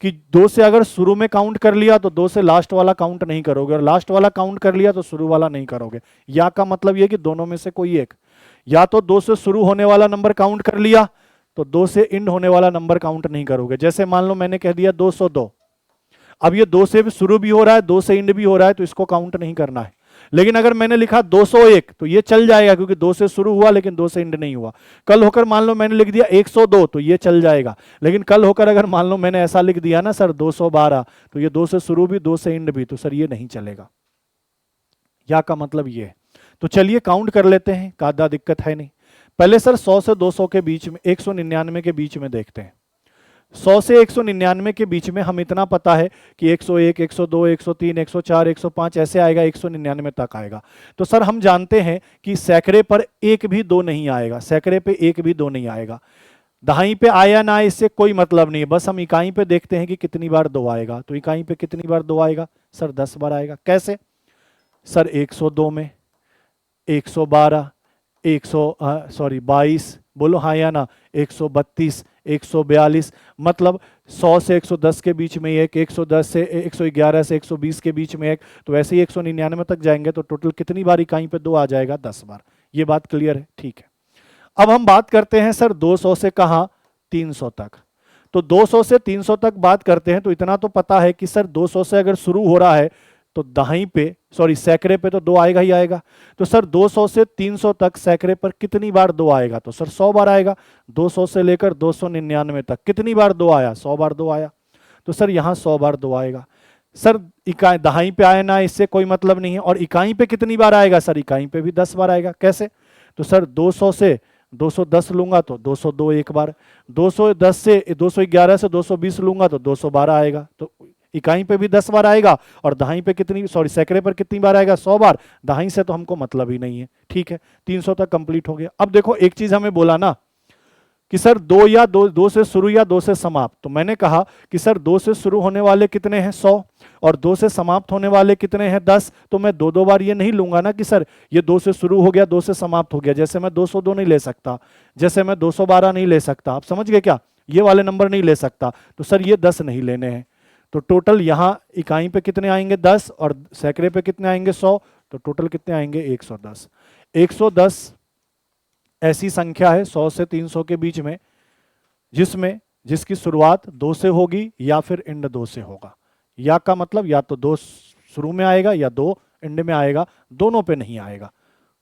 A: कि 2 से अगर शुरू में काउंट कर लिया तो 2 से लास्ट वाला काउंट नहीं करोगे, और लास्ट वाला काउंट कर लिया तो शुरू वाला नहीं करोगे। या का मतलब ये कि दोनों में से कोई एक, या तो 2 से शुरू होने वाला नंबर काउंट कर लिया तो 2 से एंड होने वाला नंबर काउंट नहीं करोगे। जैसे मान लो मैंने कह दिया 202, अब ये 2 से भी शुरू भी हो रहा है 2 से एंड भी हो रहा है, तो इसको काउंट नहीं करना है। लेकिन अगर मैंने लिखा 201 तो ये चल जाएगा, क्योंकि 2 से शुरू हुआ लेकिन 2 से एंड नहीं हुआ। कल होकर मान लो मैंने लिख दिया 102 तो ये चल जाएगा। लेकिन कल होकर अगर मान लो मैंने ऐसा लिख दिया ना सर 212, तो ये 2 से शुरू भी 2 से एंड भी, तो सर ये नहीं चलेगा। या का मतलब ये है। तो चलिए काउंट कर लेते हैं, ज्यादा दिक्कत है नहीं। पहले सर 100 से 200 के बीच में, 199 के बीच में देखते हैं। 100 से 199 के बीच में हम इतना पता है कि 101, 102, 103, 104, 105 ऐसे आएगा, 199 तक आएगा। तो सर हम जानते हैं कि सैकड़े पर एक भी 2 नहीं आएगा, सैकड़े पे एक भी 2 नहीं आएगा। दहाई पे आया ना आए इससे कोई मतलब नहीं है, बस हम इकाई पे देखते हैं कि कितनी बार 2 आएगा। तो इकाई पे कितनी बार 2 आएगा? सर 10 बार आएगा। कैसे? सर 102 में 112, 22, बोलो हाँ या ना, 132, 142, मतलब 100 से 110 के बीच में एक, 110 से 111 से 120 के बीच में एक, तो ऐसे ही 199 तक जाएंगे तो टोटल कितनी बार इकाई पे 2 आ जाएगा? 10 बार। ये बात क्लियर है? ठीक है। अब हम बात करते हैं सर 200 से कहाँ, 300 तक। तो 200 से 300 तक बात करते हैं तो इतना तो पता है कि सर 200 से अगर शुरू हो रहा है तो दहाई पे, सॉरी सैकड़े पे तो 2 आएगा ही आएगा। तो सर 200 से 300 तक सैकड़े पर कितनी बार 2 आएगा? तो सर 100 बार आएगा। 200 से लेकर 299 तक कितनी बार 2 आया? 100 बार 2 आया। तो सर यहाँ 100 बार 2 आएगा। सर इकाई दहाई पे आए ना इससे कोई मतलब नहीं है। और इकाई पे कितनी बार आएगा? सर इकाई पे भी 10 बार आएगा। कैसे? तो सर 200 से 210 लूंगा तो 202 एक बार, 210 से 211 से 220 लूंगा तो 212 आएगा। तो इकाई पे भी 10 बार आएगा, और दहाई पे कितनी, सॉरी सैकड़े पर कितनी बार आएगा? 100 बार। दहाई से तो हमको मतलब ही नहीं है। ठीक है, 300 तक कंप्लीट हो गया। अब देखो एक चीज हमें बोला ना कि सर 2 या 2 से शुरू या 2 से समाप्त। तो मैंने कहा कि सर 2 से शुरू होने वाले कितने हैं? 100, और 2 से समाप्त होने वाले कितने हैं? 10। तो मैं 2 बार ये नहीं लूंगा ना कि सर ये 2 से शुरू हो गया 2 से समाप्त हो गया। जैसे मैं 202 नहीं ले सकता, जैसे मैं 212 नहीं ले सकता। आप समझ गए क्या? ये वाले नंबर नहीं ले सकता। तो सर ये 10 नहीं लेने हैं। तो टोटल यहां इकाई पे कितने आएंगे? 10, और सैकड़े पे कितने आएंगे? 100। तो टोटल कितने आएंगे? 110। 110 ऐसी संख्या है 100 से 300 के बीच में जिसमें जिसकी शुरुआत 2 से होगी या फिर एंड 2 से होगा। या का मतलब या तो 2 शुरू में आएगा या 2 एंड में आएगा, दोनों पे नहीं आएगा।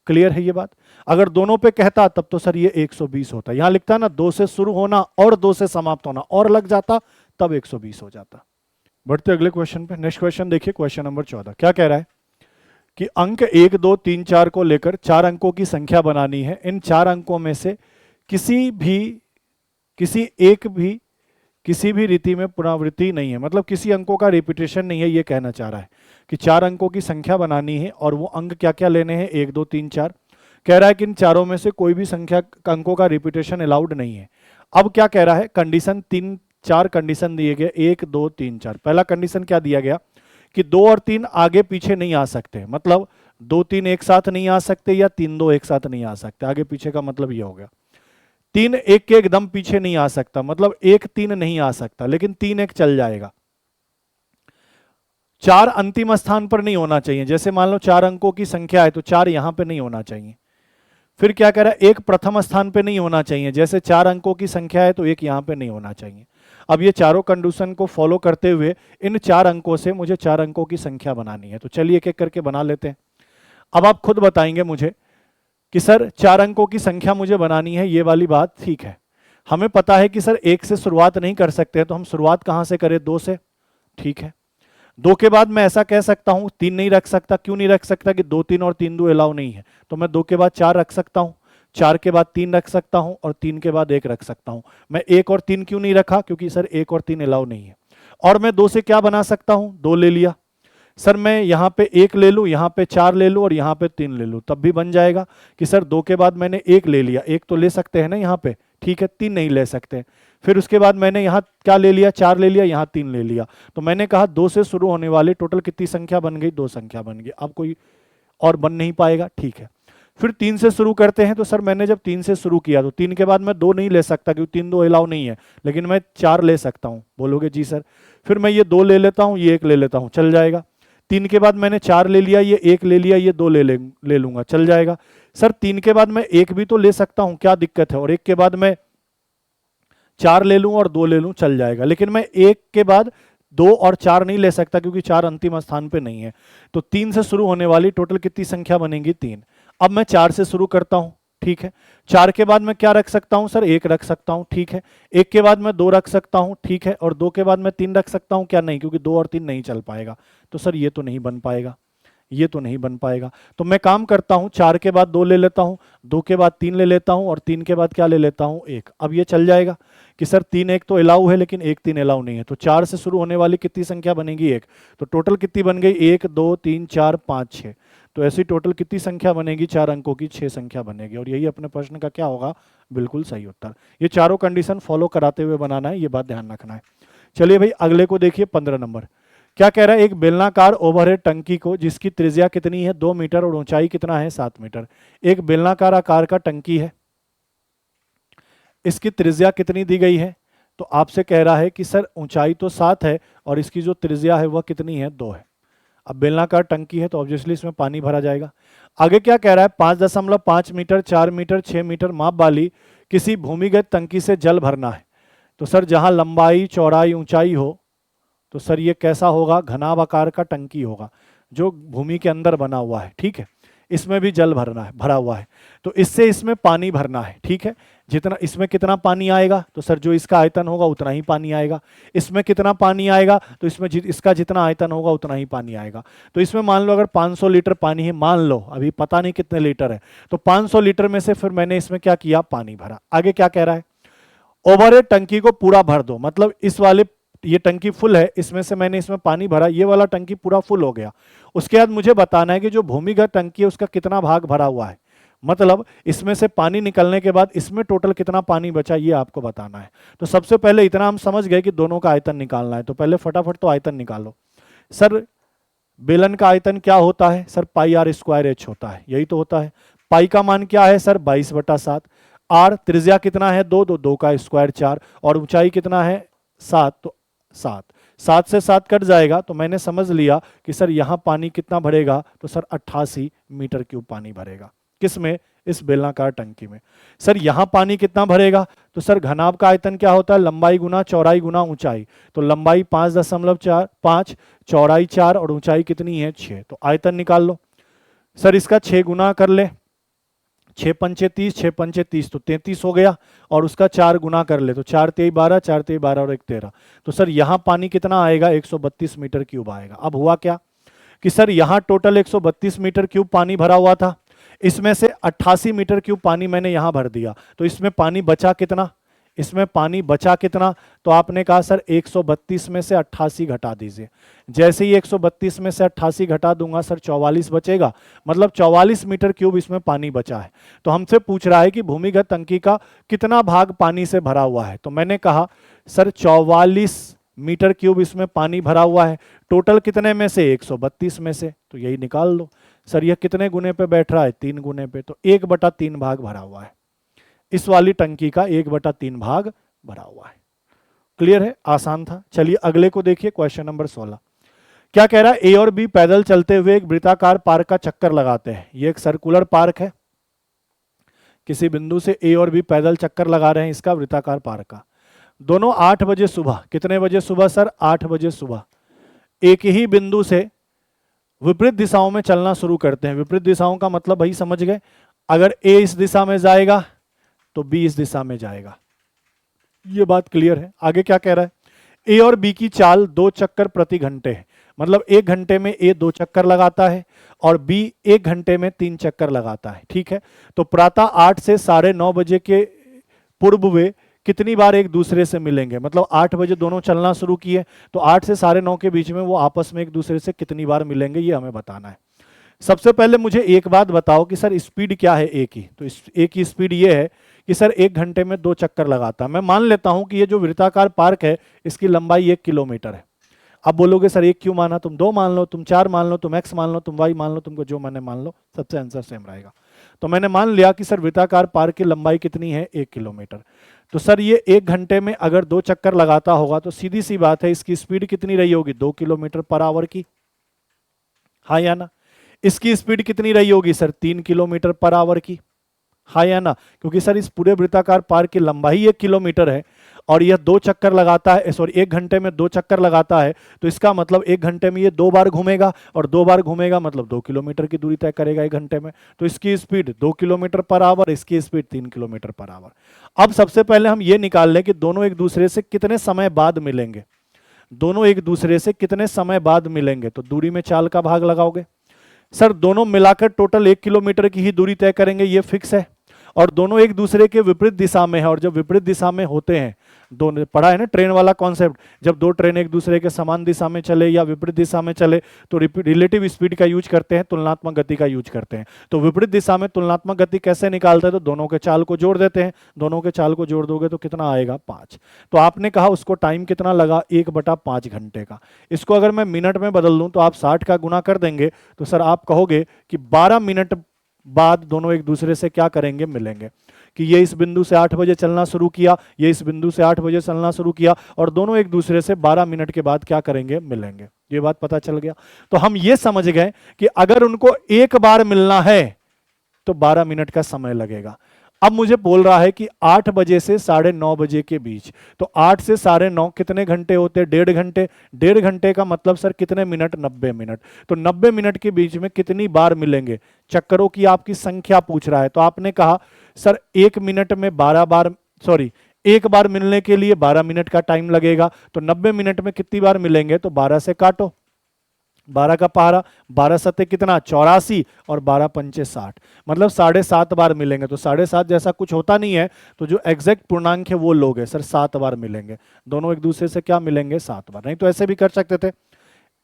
A: क्लियर है ये बात? अगर दोनों पे कहता तब तो सर ये 120 होता। यहां लिखता है ना 2 से शुरू होना और 2 से समाप्त होना और लग जाता, तब 120 हो जाता। बढ़ते अगले क्वेश्चन पे। नेक्स्ट क्वेश्चन देखिए, क्वेश्चन नंबर 14 क्या कह रहा है कि अंक 1 2 3 4 को लेकर 4 अंकों की संख्या बनानी है। इन 4 अंकों में से किसी भी रीति में पुनरावृत्ति नहीं है, मतलब किसी अंकों का रिपीटेशन नहीं है, ये कहना चाह रहा है कि 4 अंकों की संख्या बनानी है और वो अंक क्या क्या लेने हैं, 1 2 3 4। कह रहा है कि इन चारों में से कोई भी संख्या अंकों का रिपीटेशन अलाउड नहीं है। अब क्या कह रहा है, कंडीशन 4 कंडीशन दिए गए, 1 2 3 4। पहला कंडीशन क्या दिया गया कि 2 और 3 आगे पीछे नहीं आ सकते, मतलब 2 3 एक साथ नहीं आ सकते या 3 2 एक साथ नहीं आ सकते। आगे पीछे का मतलब ये हो गया। 3 1 के एकदम पीछे नहीं आ सकता, मतलब 1 3 नहीं आ सकता, लेकिन 3 1 चल जाएगा। 4 अंतिम स्थान पर नहीं होना चाहिए, जैसे मान लो 4 अंकों की संख्या है तो 4 यहां पे नहीं होना चाहिए। फिर क्या कह रहा है, 1 प्रथम स्थान पे नहीं होना चाहिए, जैसे 4 अंकों की संख्या है तो 1 यहां पे नहीं होना चाहिए। अब ये चारों कंडीशन को फॉलो करते हुए इन 4 अंकों से मुझे 4 अंकों की संख्या बनानी है। तो चलिए एक एक करके बना लेते हैं। अब आप खुद बताएंगे मुझे कि सर 4 अंकों की संख्या मुझे बनानी है, ये वाली बात ठीक है। हमें पता है कि सर 1 से शुरुआत नहीं कर सकते, तो हम शुरुआत कहां से करें, 2 से। ठीक है, 2 के बाद मैं ऐसा कह सकता हूं 3 नहीं रख सकता। क्यों नहीं रख सकता कि 2 3 और 3 2 अलाउ नहीं है, तो मैं 2 के बाद 4 रख सकता हूं, 4 के बाद 3 रख सकता हूं और 3 के बाद 1 रख सकता हूं। मैं 1 और 3 क्यों नहीं रखा, क्योंकि सर 1 और 3 अलाउ नहीं है। और मैं 2 से क्या बना सकता हूं, 2 ले लिया। सर मैं यहां पे 1 ले लूं, यहां पे 4 ले लूं और यहां पे 3 ले लूं, तब भी बन जाएगा कि सर 2 के बाद मैंने 1 ले लिया, 1 तो ले सकते हैं ना यहां पे, ठीक है, 3 नहीं ले सकते। फिर उसके बाद मैंने यहां क्या ले लिया, 4 ले लिया, यहां 3 ले लिया। तो मैंने कहा 2 से शुरू होने वाले टोटल कितनी संख्या बन गई, 2 संख्या बन गई। अब कोई और बन नहीं पाएगा, ठीक है। फिर 3 से शुरू करते हैं, तो सर मैंने जब 3 से शुरू किया तो 3 के बाद मैं 2 नहीं ले सकता क्योंकि 3 2 अलाउ नहीं है, लेकिन मैं 4 ले सकता हूं। बोलोगे जी सर। फिर मैं ये 2 ले लेता हूं, ये 1 ले लेता हूं, चल जाएगा। 3 के बाद मैंने 4 ले लिया, ये 1 ले लिया, ये 2 ले लूंगा, चल जाएगा। सर 3 के बाद मैं 1 भी तो ले सकता हूं, क्या दिक्कत है, और 1 के बाद मैं 4 ले लूं और 2 ले लूं, चल जाएगा। लेकिन मैं 1 के बाद 2 और 4 नहीं ले सकता क्योंकि 4 अंतिम स्थान पे नहीं है। तो 3 से शुरू होने वाली टोटल कितनी संख्या बनेगी, 3। अब मैं 4 से शुरू करता हूं, ठीक है। 4 के बाद मैं क्या रख सकता हूं, सर 1 रख सकता हूं, ठीक है। 1 के बाद मैं 2 रख सकता हूं, ठीक है। और 2 के बाद मैं 3 रख सकता हूं, क्या नहीं, क्योंकि 2 और 3 नहीं चल पाएगा। तो सर ये तो नहीं बन पाएगा, ये तो नहीं बन पाएगा। तो मैं काम करता हूं, 4 के बाद 2 ले लेता हूं, 2 के बाद 3 ले लेता हूं और 3 के बाद क्या ले लेता हूं, 1। अब ये चल जाएगा कि सर 3 1 तो अलाउ है लेकिन 1 3 अलाउ नहीं है। तो 4 से शुरू होने वाली कितनी संख्या बनेगी, 1। तो टोटल कितनी बन गई, 1 2 3 4 5 6। तो ऐसी टोटल कितनी संख्या बनेगी, 4 अंकों की 6 संख्या बनेगी। और यही अपने प्रश्न का क्या होगा, बिल्कुल सही उत्तर। ये चारों कंडीशन फॉलो कराते हुए बनाना है, ये बात ध्यान रखना है। चलिए भाई अगले को देखिए, 15 नंबर। क्या कह रहा है, एक बेलनाकार ओवरहेड टंकी को जिसकी त्रिज्या कितनी है, 2 मीटर और ऊंचाई कितना है, 7 मीटर। एक बेलनाकार आकार का टंकी है, इसकी त्रिज्या कितनी दी गई है। तो आपसे कह रहा है कि सर ऊंचाई तो 7 है और इसकी जो त्रिज्या है वह कितनी है, 2 है। अब बेलनाकार टंकी है तो ऑब्वियसली इसमें पानी भरा जाएगा। आगे क्या कह रहा है, 5.5 मीटर, 4 मीटर, 6 मीटर माप वाली किसी भूमिगत टंकी से जल भरना है। तो सर जहां लंबाई चौड़ाई ऊंचाई हो, तो सर ये कैसा होगा, घनाभ आकार का टंकी होगा जो भूमि के अंदर बना हुआ है, ठीक है। इसमें भी जल भरना है, भरा हुआ है, तो इससे इसमें पानी भरना है, ठीक है। जितना इसमें कितना पानी आएगा, तो सर जो इसका आयतन होगा उतना ही पानी आएगा। इसमें कितना पानी आएगा, तो इसमें इसका जितना आयतन होगा उतना ही पानी आएगा। तो इसमें मान लो अगर 500 लीटर पानी है, मान लो, अभी पता नहीं कितने लीटर है, तो 500 लीटर में से फिर मैंने इसमें क्या किया, पानी भरा। आगे क्या कह रहा है, ओवरहेड टंकी को पूरा भर दो, मतलब इस वाले, ये टंकी फुल है, इसमें से मैंने इसमें पानी भरा, ये वाला टंकी पूरा फुल हो गया। उसके बाद मुझे बताना है कि जो भूमिगत टंकी है उसका कितना भाग भरा हुआ है, मतलब इसमें से पानी निकलने के बाद इसमें टोटल कितना पानी बचा, ये आपको बताना है। तो सबसे पहले इतना हम समझ गए कि दोनों का आयतन निकालना है, तो पहले फटाफट तो आयतन निकालो। सर बेलन का आयतन क्या होता है, sir pi R square H होता है, यही तो होता है। पाई का मान क्या है सर, 22/7। आर त्रिज्या कितना है, 2, तो 2 का स्क्वायर 4, और ऊंचाई कितना है 7, तो 7। 7 से 7 कट जाएगा, तो मैंने समझ लिया कि सर यहां पानी कितना भरेगा, तो सर 88 मीटर क्यूब पानी भरेगा। किसमें, इस बेलनाकार टंकी में। सर यहाँ पानी कितना भरेगा, तो सर घनाभ का आयतन क्या होता है, लंबाई गुना चौड़ाई गुना ऊंचाई। तो लंबाई 5.5, चौड़ाई 4 और ऊंचाई कितनी है 6। तो आयतन निकाल लो। सर इसका 6 गुना कर ले, 6 पंचे 30, 6 पंचे 30 तो 33 हो गया, और उसका 4 गुना कर ले तो 4 तेई 12, 4 तेई 12 और 1 13। तो सर यहाँ पानी कितना आएगा, 132 मीटर क्यूब आएगा। अब हुआ क्या कि सर यहाँ टोटल 132 मीटर क्यूब पानी भरा हुआ था, इसमें से 88 मीटर क्यूब पानी मैंने यहाँ भर दिया, तो इसमें पानी बचा कितना, इसमें पानी बचा कितना, तो आपने कहा सर 132 में से 88 घटा दीजिए। जैसे ही 132 में से 88 घटा दूंगा सर 44 बचेगा, मतलब 44 मीटर क्यूब इसमें पानी बचा है। तो हमसे पूछ रहा है कि भूमिगत टंकी का कितना भाग पानी से भरा हुआ है, तो मैंने कहा सर 44 मीटर क्यूब इसमें पानी भरा हुआ है, टोटल कितने में से, 132 में से, तो यही निकाल लो। सर यह कितने गुने पे बैठ रहा है, 3 गुने पे, तो 1/3 भाग भरा हुआ है। इस वाली टंकी का 1/3 भाग भरा हुआ है। क्लियर है, आसान था। चलिए अगले को देखिए, क्वेश्चन नंबर 16। क्या कह रहा है, ए और बी पैदल चलते हुए एक वृत्ताकार पार्क का चक्कर लगाते हैं। ये एक सर्कुलर पार्क है, किसी बिंदु से ए और बी पैदल चक्कर लगा रहे हैं इसका वृत्ताकार पार्क का। दोनों 8 बजे सुबह, कितने बजे सुबह सर, 8 बजे सुबह, एक ही बिंदु से विपरीत दिशाओं में चलना शुरू करते हैं। विपरीत दिशाओं का मतलब भाई समझ गए, अगर ए इस दिशा में जाएगा तो बी इस दिशा में जाएगा। ये बात क्लियर है। आगे क्या कह रहा है, ए और बी की चाल 2 चक्कर प्रति घंटे है, मतलब 1 घंटे में ए 2 चक्कर लगाता है और बी 1 घंटे में 3 चक्कर लगाता है। ठीक है, तो प्रातः 8 से 9:30 बजे के पूर्व वे कितनी बार एक दूसरे से मिलेंगे, मतलब 8 बजे दोनों चलना शुरू किए तो 8 से 9:30 के बीच में वो आपस में एक दूसरे से कितनी बार मिलेंगे, ये हमें बताना है। सबसे पहले मुझे एक बात बताओ कि सर स्पीड क्या है ए की, तो ए की स्पीड ये है कि सर 1 घंटे में 2 चक्कर लगाता है। मैं मान लेता हूं कि ये जो वृत्ताकार पार्क है इसकी लंबाई 1 किलोमीटर है। अब बोलोगे सर 1 क्यों माना, तुम 2 मान लो, तुम 4 मान लो, तुम एक्स मान लो, तुम वाई मान लो, तुमको जो मैंने मान लो, सबसे आंसर सेम रहेगा। तो मैंने मान लिया कि सर वृत्ताकार पार्क की लंबाई कितनी है, 1 किलोमीटर। तो सर ये 1 घंटे में अगर 2 चक्कर लगाता होगा तो सीधी सी बात है इसकी स्पीड कितनी रही होगी, 2 किलोमीटर पर आवर की, हाँ या ना। इसकी स्पीड कितनी रही होगी सर, 3 किलोमीटर पर आवर की, हाँ या ना, क्योंकि सर इस पूरे वृत्ताकार पार्क की लंबाई 1 किलोमीटर है और यह 2 चक्कर लगाता है, सॉरी 1 घंटे में 2 चक्कर लगाता है, तो इसका मतलब 1 घंटे में ये 2 बार घूमेगा और 2 बार घूमेगा मतलब 2 किलोमीटर की दूरी तय करेगा 1 घंटे में। तो इसकी स्पीड 2 किलोमीटर पर आवर, इसकी स्पीड 3 किलोमीटर पर आवर। अब सबसे पहले हम ये निकाल लें कि दोनों एक दूसरे से कितने समय बाद मिलेंगे, दोनों एक दूसरे से कितने समय बाद मिलेंगे, तो दूरी में चाल का भाग लगाओगे। सर दोनों मिलाकर टोटल 1 किलोमीटर की ही दूरी तय करेंगे, ये फिक्स है, और दोनों एक दूसरे के विपरीत दिशा में है, और जब विपरीत दिशा में होते हैं, दोनों पढ़ा है ना ट्रेन वाला कॉन्सेप्ट, जब 2 ट्रेन एक दूसरे के समान दिशा में चले या विपरीत दिशा में चले तो रिलेटिव स्पीड का यूज करते हैं, तुलनात्मक गति का यूज करते हैं। तो विपरीत दिशा में तुलनात्मक गति कैसे निकालते हैं, तो दोनों के चाल को जोड़ देते हैं, दोनों के चाल को जोड़ दोगे तो कितना आएगा, 5। तो आपने कहा उसको टाइम कितना लगा, 1/5 घंटे का। इसको अगर मैं मिनट में बदल दूं तो आप 60 का गुना कर देंगे, तो सर आप कहोगे कि 12 मिनट बाद दोनों एक दूसरे से क्या करेंगे, मिलेंगे। कि ये इस बिंदु से 8 बजे चलना शुरू किया, ये इस बिंदु से 8 बजे चलना शुरू किया, और दोनों एक दूसरे से 12 मिनट के बाद क्या करेंगे, मिलेंगे। ये बात पता चल गया। तो हम ये समझ गए कि अगर उनको एक बार मिलना है तो 12 मिनट का समय लगेगा। अब मुझे बोल रहा है कि 8 बजे से 9:30 बजे के बीच, तो 8 से 9:30 कितने घंटे होते हैं, 1.5 घंटे। 1.5 घंटे का मतलब सर कितने मिनट, 90 मिनट। तो 90 मिनट के बीच में कितनी बार मिलेंगे, चक्करों की आपकी संख्या पूछ रहा है। तो आपने कहा सर 1 मिनट में 12 बार, सॉरी एक बार मिलने के लिए 12 मिनट का टाइम लगेगा, तो 90 मिनट में कितनी बार मिलेंगे, तो 12 से काटो, 12 का पहाड़ा, 12 सत्ते कितना, 84, और 12 पंचे 60, मतलब 7.5 बार मिलेंगे। तो 7.5 जैसा कुछ होता नहीं है, तो जो एग्जैक्ट पूर्णांक है वो लोग है सर 7 बार मिलेंगे। दोनों एक दूसरे से क्या मिलेंगे, 7 बार। नहीं तो ऐसे भी कर सकते थे,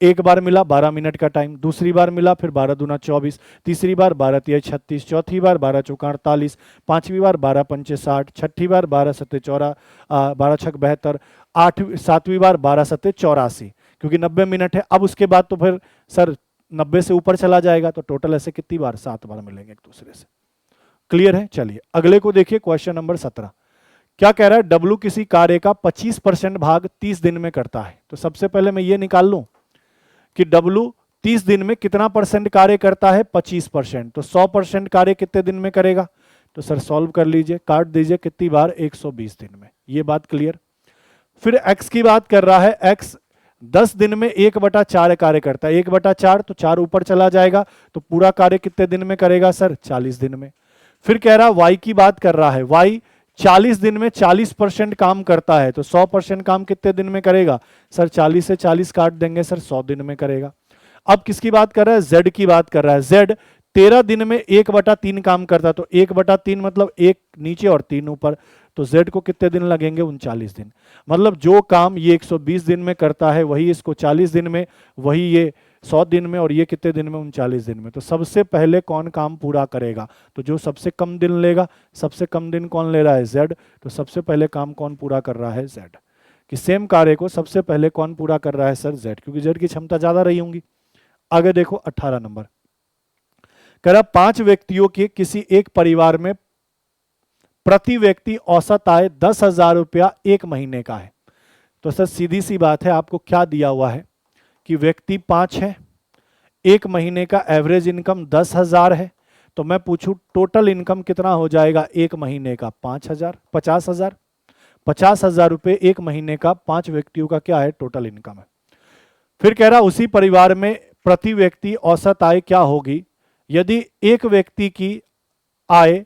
A: एक बार मिला 12 मिनट का टाइम, दूसरी बार मिला फिर 12 दूना 24, तीसरी बार 12 तिया 36, चौथी बार 12 चौका 48, पांचवी बार 12 पंचे 60, छठी बार 12 सत्ते 12 छक 72, 7वीं बार 12 सत्ते 84, क्योंकि 90 मिनट है। अब उसके बाद तो फिर सर 90 से ऊपर चला जाएगा, तो टोटल ऐसे कितनी बार, 7 बार मिलेंगे एक दूसरे से। क्लियर है। चलिए अगले को देखिए, क्वेश्चन नंबर 17। क्या कह रहा है, डब्लू किसी कार्य का 25% भाग 30 दिन में करता है। तो सबसे पहले मैं ये निकाल लूं कि W 30 दिन में कितना परसेंट कार्य करता है? 25%। तो 100% कार्य कितने दिन में करेगा? तो सर सॉल्व कर लीजिए, काट दीजिए, कितनी बार? 120 दिन में। ये बात क्लियर। फिर x की बात कर रहा है, x 10 दिन में 1/4 कार्य करता है। 1/4 तो 4 ऊपर चला जाएगा, तो पूरा कार्य कितने दिन में करेगा सर? 40 दिन में। फिर कह रहा y की बात कर रहा है, y 40 दिन में 40% काम करता है, तो 100% काम कितने दिन में करेगा सर? 40 से 40 काट देंगे सर, 100 दिन में करेगा। अब किसकी बात कर रहा है? z की बात कर रहा है। z 13 दिन में 1/3 काम करता है, तो 1/3 मतलब 1 नीचे और 3 ऊपर, तो z को कितने दिन लगेंगे? 39 दिन। मतलब जो काम ये 120 दिन में करता है वही इसको 40 दिन में, वही ये 100 दिन में, और ये कितने दिन में? 39 दिन में। तो सबसे पहले कौन काम पूरा करेगा? तो जो सबसे कम दिन लेगा। सबसे कम दिन कौन ले रहा है? z। तो सबसे पहले काम कौन पूरा कर रहा है? z। कि सेम कार्य को सबसे पहले कौन पूरा कर रहा है सर? z, क्योंकि z की क्षमता ज्यादा रही होंगी। आगे देखो 18 नंबर कह रहा 5 व्यक्तियों के किसी एक परिवार में प्रति व्यक्ति औसत आय 10,000 रुपया एक महीने का है। तो सर सीधी सी बात है, आपको क्या दिया हुआ है कि व्यक्ति 5 है, एक महीने का एवरेज इनकम 10,000 है, तो मैं पूछूं टोटल इनकम कितना हो जाएगा एक महीने का? 5,000, 50,000। 50,000 रुपये एक महीने का 5 व्यक्तियों का क्या है? टोटल इनकम है। फिर कह रहा उसी परिवार में प्रति व्यक्ति औसत आय क्या होगी यदि एक व्यक्ति की आय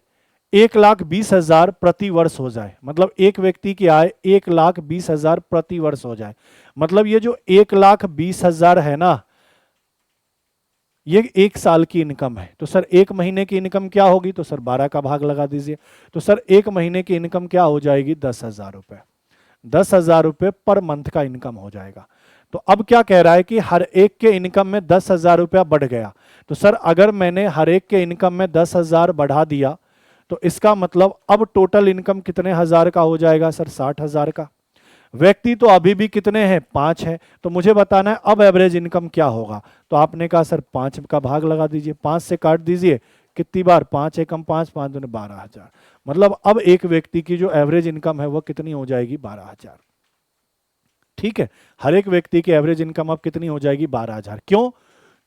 A: 1,20,000 प्रति वर्ष हो जाए। मतलब एक व्यक्ति की आय 1,20,000 प्रति वर्ष हो जाए। मतलब ये जो 1,20,000 है ना, ये 1 साल की इनकम है। तो सर एक महीने की इनकम क्या होगी? तो सर 12 का भाग लगा दीजिए। तो सर एक महीने की इनकम क्या हो जाएगी? 10,000 रुपये। 10,000 रुपये पर मंथ का इनकम हो जाएगा। तो अब क्या कह रहा है कि हर एक के इनकम में 10,000 रुपया बढ़ गया। तो सर अगर मैंने हर एक के इनकम में 10,000 बढ़ा दिया तो इसका मतलब अब टोटल इनकम कितने हजार का हो जाएगा सर? 60,000 का। व्यक्ति तो अभी भी कितने हैं? 5 है। तो मुझे बताना है अब एवरेज इनकम क्या होगा। तो आपने कहा सर 5 का भाग लगा दीजिए, 5 से काट दीजिए, कितनी बार? 5 एकम 5, 5 दूने 12,000। मतलब अब एक व्यक्ति की जो एवरेज इनकम है वह कितनी हो जाएगी? 12,000। ठीक है, हर एक व्यक्ति की एवरेज इनकम अब कितनी हो जाएगी? 12,000। क्यों?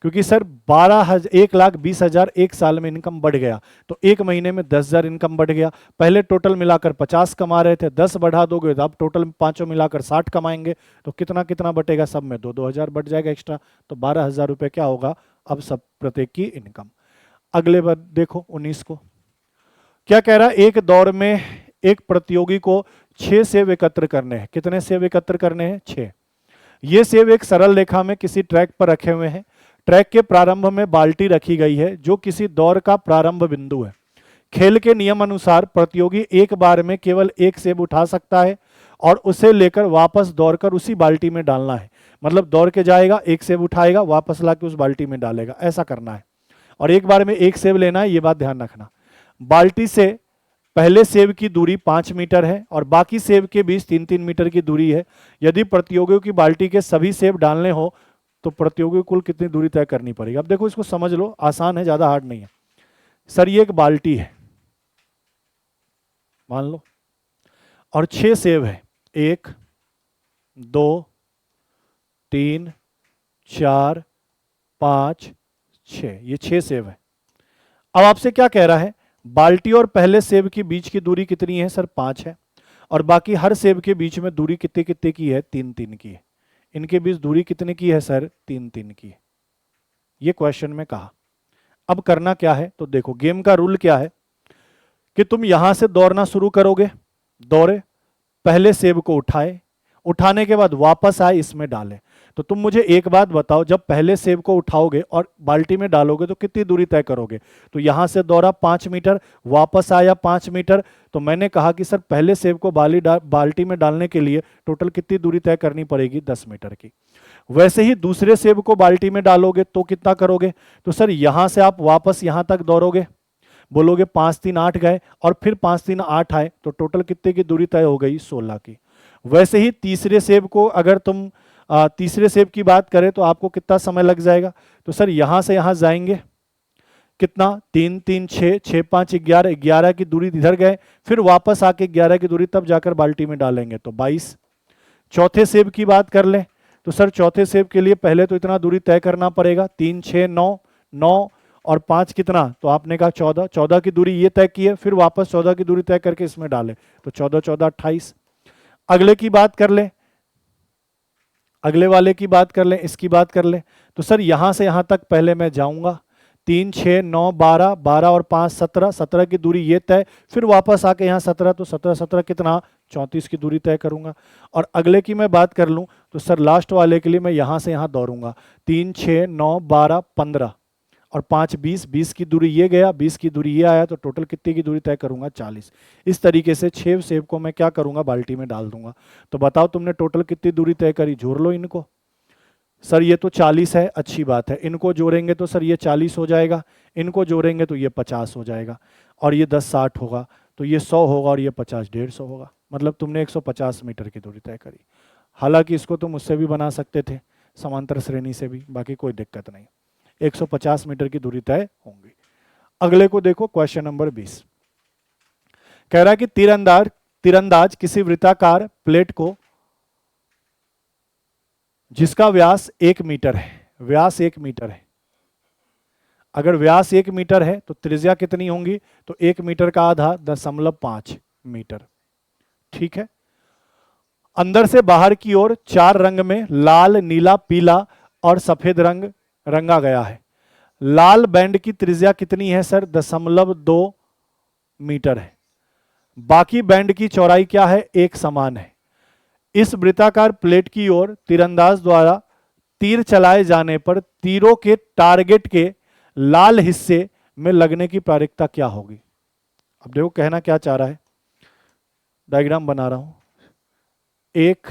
A: क्योंकि सर 1,20,000 एक साल में इनकम बढ़ गया, तो एक महीने में 10,000 इनकम बढ़ गया। पहले टोटल मिलाकर 50 कमा रहे थे, 10 बढ़ा दोगे तो अब टोटल पांचों मिलाकर 60 कमाएंगे, तो कितना कितना बटेगा? सब में 2,000 बढ़ जाएगा एक्स्ट्रा, तो 12,000 रुपये क्या होगा अब सब प्रत्येक की इनकम। अगले बार देखो 19 को क्या कह रहा है? एक दौर में एक प्रतियोगी को 6 सेब एकत्र करने हैं। कितने सेब एकत्र करने हैं? 6। ये सेब एक सरल रेखा में किसी ट्रैक पर रखे हुए हैं। ट्रैक के प्रारंभ में बाल्टी रखी गई है जो किसी दौर का प्रारंभ बिंदु है। खेल के नियम अनुसार प्रतियोगी एक बार में केवल एक सेब उठा सकता है और उसे लेकर वापस दौड़कर उसी बाल्टी में डालना है। मतलब दौड़ के जाएगा, एक सेब उठाएगा, वापस लाके उस बाल्टी में डालेगा, ऐसा करना है। और एक बार में एक सेब लेना है, ये बात ध्यान रखना। बाल्टी से पहले सेब की दूरी 5 मीटर है और बाकी सेब के बीच 3-3 मीटर की दूरी है। यदि प्रतियोगियों की बाल्टी के सभी सेब डालने हो तो प्रतियोगी कुल कितनी दूरी तय करनी पड़ेगी। अब देखो इसको समझ लो, आसान है, ज्यादा हार्ड नहीं है। सर ये एक बाल्टी है मान लो और 6 सेब है, 1 2 3 4 5 6, ये 6 सेब है। अब आपसे क्या कह रहा है? बाल्टी और पहले सेब के बीच की दूरी कितनी है सर? 5 है। और बाकी हर सेब के बीच में दूरी कितने कितने की है? 3-3 की है। इनके बीच दूरी कितने की है सर? 3-3 की है। ये क्वेश्चन में कहा। अब करना क्या है? तो देखो गेम का रूल क्या है कि तुम यहां से दौड़ना शुरू करोगे, दौड़े, पहले सेब को उठाए, उठाने के बाद वापस आए, इसमें डाले। तो तुम मुझे एक बात बताओ, जब पहले सेब को उठाओगे और बाल्टी में डालोगे तो कितनी दूरी तय करोगे? तो यहां से दौड़ा 5 मीटर, वापस आया 5 मीटर। तो मैंने कहा कि सर पहले सेब को बाल्टी में डालने के लिए टोटल कितनी दूरी तय करनी पड़ेगी? 10 मीटर की। वैसे ही दूसरे सेब को बाल्टी में डालोगे तो कितना करोगे? तो सर यहां से आप वापस यहां तक दौड़ोगे, बोलोगे 5-3 8 गए और फिर 5-3 8 आए, तो टोटल कितने की दूरी तय हो गई? 16 की। वैसे ही तीसरे सेब को अगर तुम तीसरे सेब की बात करें तो आपको कितना समय लग जाएगा? तो सर यहां से यहां जाएंगे कितना? 3-3 6, 6-5 11, 11 की दूरी इधर गए, फिर वापस आके 11 की दूरी तब जाकर बाल्टी में डालेंगे, तो 22। चौथे सेब की बात कर लें तो सर चौथे सेब के लिए पहले तो इतना दूरी तय करना पड़ेगा, 3 6 9, 9 और 5 कितना, तो आपने कहा 14, 14 की दूरी ये तय की है, फिर वापस 14 की दूरी तय करके इसमें डाले, तो 14 14 28। अगले की बात कर ले, अगले वाले की बात कर लें, इसकी बात कर लें, तो सर यहां से यहां तक पहले मैं जाऊंगा, 3 6 9 12, 12 और 5 17, 17 की दूरी ये तय, फिर वापस आके यहाँ 17, तो 17 17 कितना, 34 की दूरी तय करूंगा। और अगले की मैं बात कर लूं तो सर लास्ट वाले के लिए मैं यहां से यहां दौड़ूंगा, 3 6 9 12 15 और 5 20, 20 की दूरी ये गया, 20 की दूरी ये आया, तो टोटल कितनी की दूरी तय करूंगा, 40। इस तरीके से 6 सेब को मैं क्या करूंगा, बाल्टी में डाल दूंगा। तो बताओ तुमने टोटल कितनी दूरी तय करी, जोड़ लो इनको। सर ये तो 40 है, अच्छी बात है, इनको जोड़ेंगे तो सर ये 40 हो जाएगा, इनको जोड़ेंगे तो ये 50 हो जाएगा, और ये 10 60 होगा, तो ये 100 होगा, और ये 50 150 होगा। मतलब तुमने 150 मीटर की दूरी तय करी। हालांकि इसको तुम उससे भी बना सकते थे, समांतर श्रेणी से भी, बाकी कोई दिक्कत नहीं, 150 मीटर की दूरी तय होंगी। अगले को देखो, क्वेश्चन नंबर 20 कह रहा है कि तीरंदाज किसी वृत्ताकार प्लेट को जिसका व्यास 1 मीटर है, व्यास 1 मीटर है, अगर व्यास 1 मीटर है तो त्रिज्या कितनी होंगी, तो 1 मीटर का आधा 0.5 मीटर। ठीक है। अंदर से बाहर की ओर 4 रंग में लाल नीला पीला और सफेद रंग रंगा गया है। लाल बैंड की त्रिज्या कितनी है सर, 0.2 मीटर है। बाकी बैंड की चौड़ाई क्या है, एक समान है। इस वृत्ताकार प्लेट की ओर तीरंदाज द्वारा तीर चलाए जाने पर तीरों के टारगेट के लाल हिस्से में लगने की प्रायिकता क्या होगी। अब देखो कहना क्या चाह रहा है, डायग्राम बना रहा हूं, 1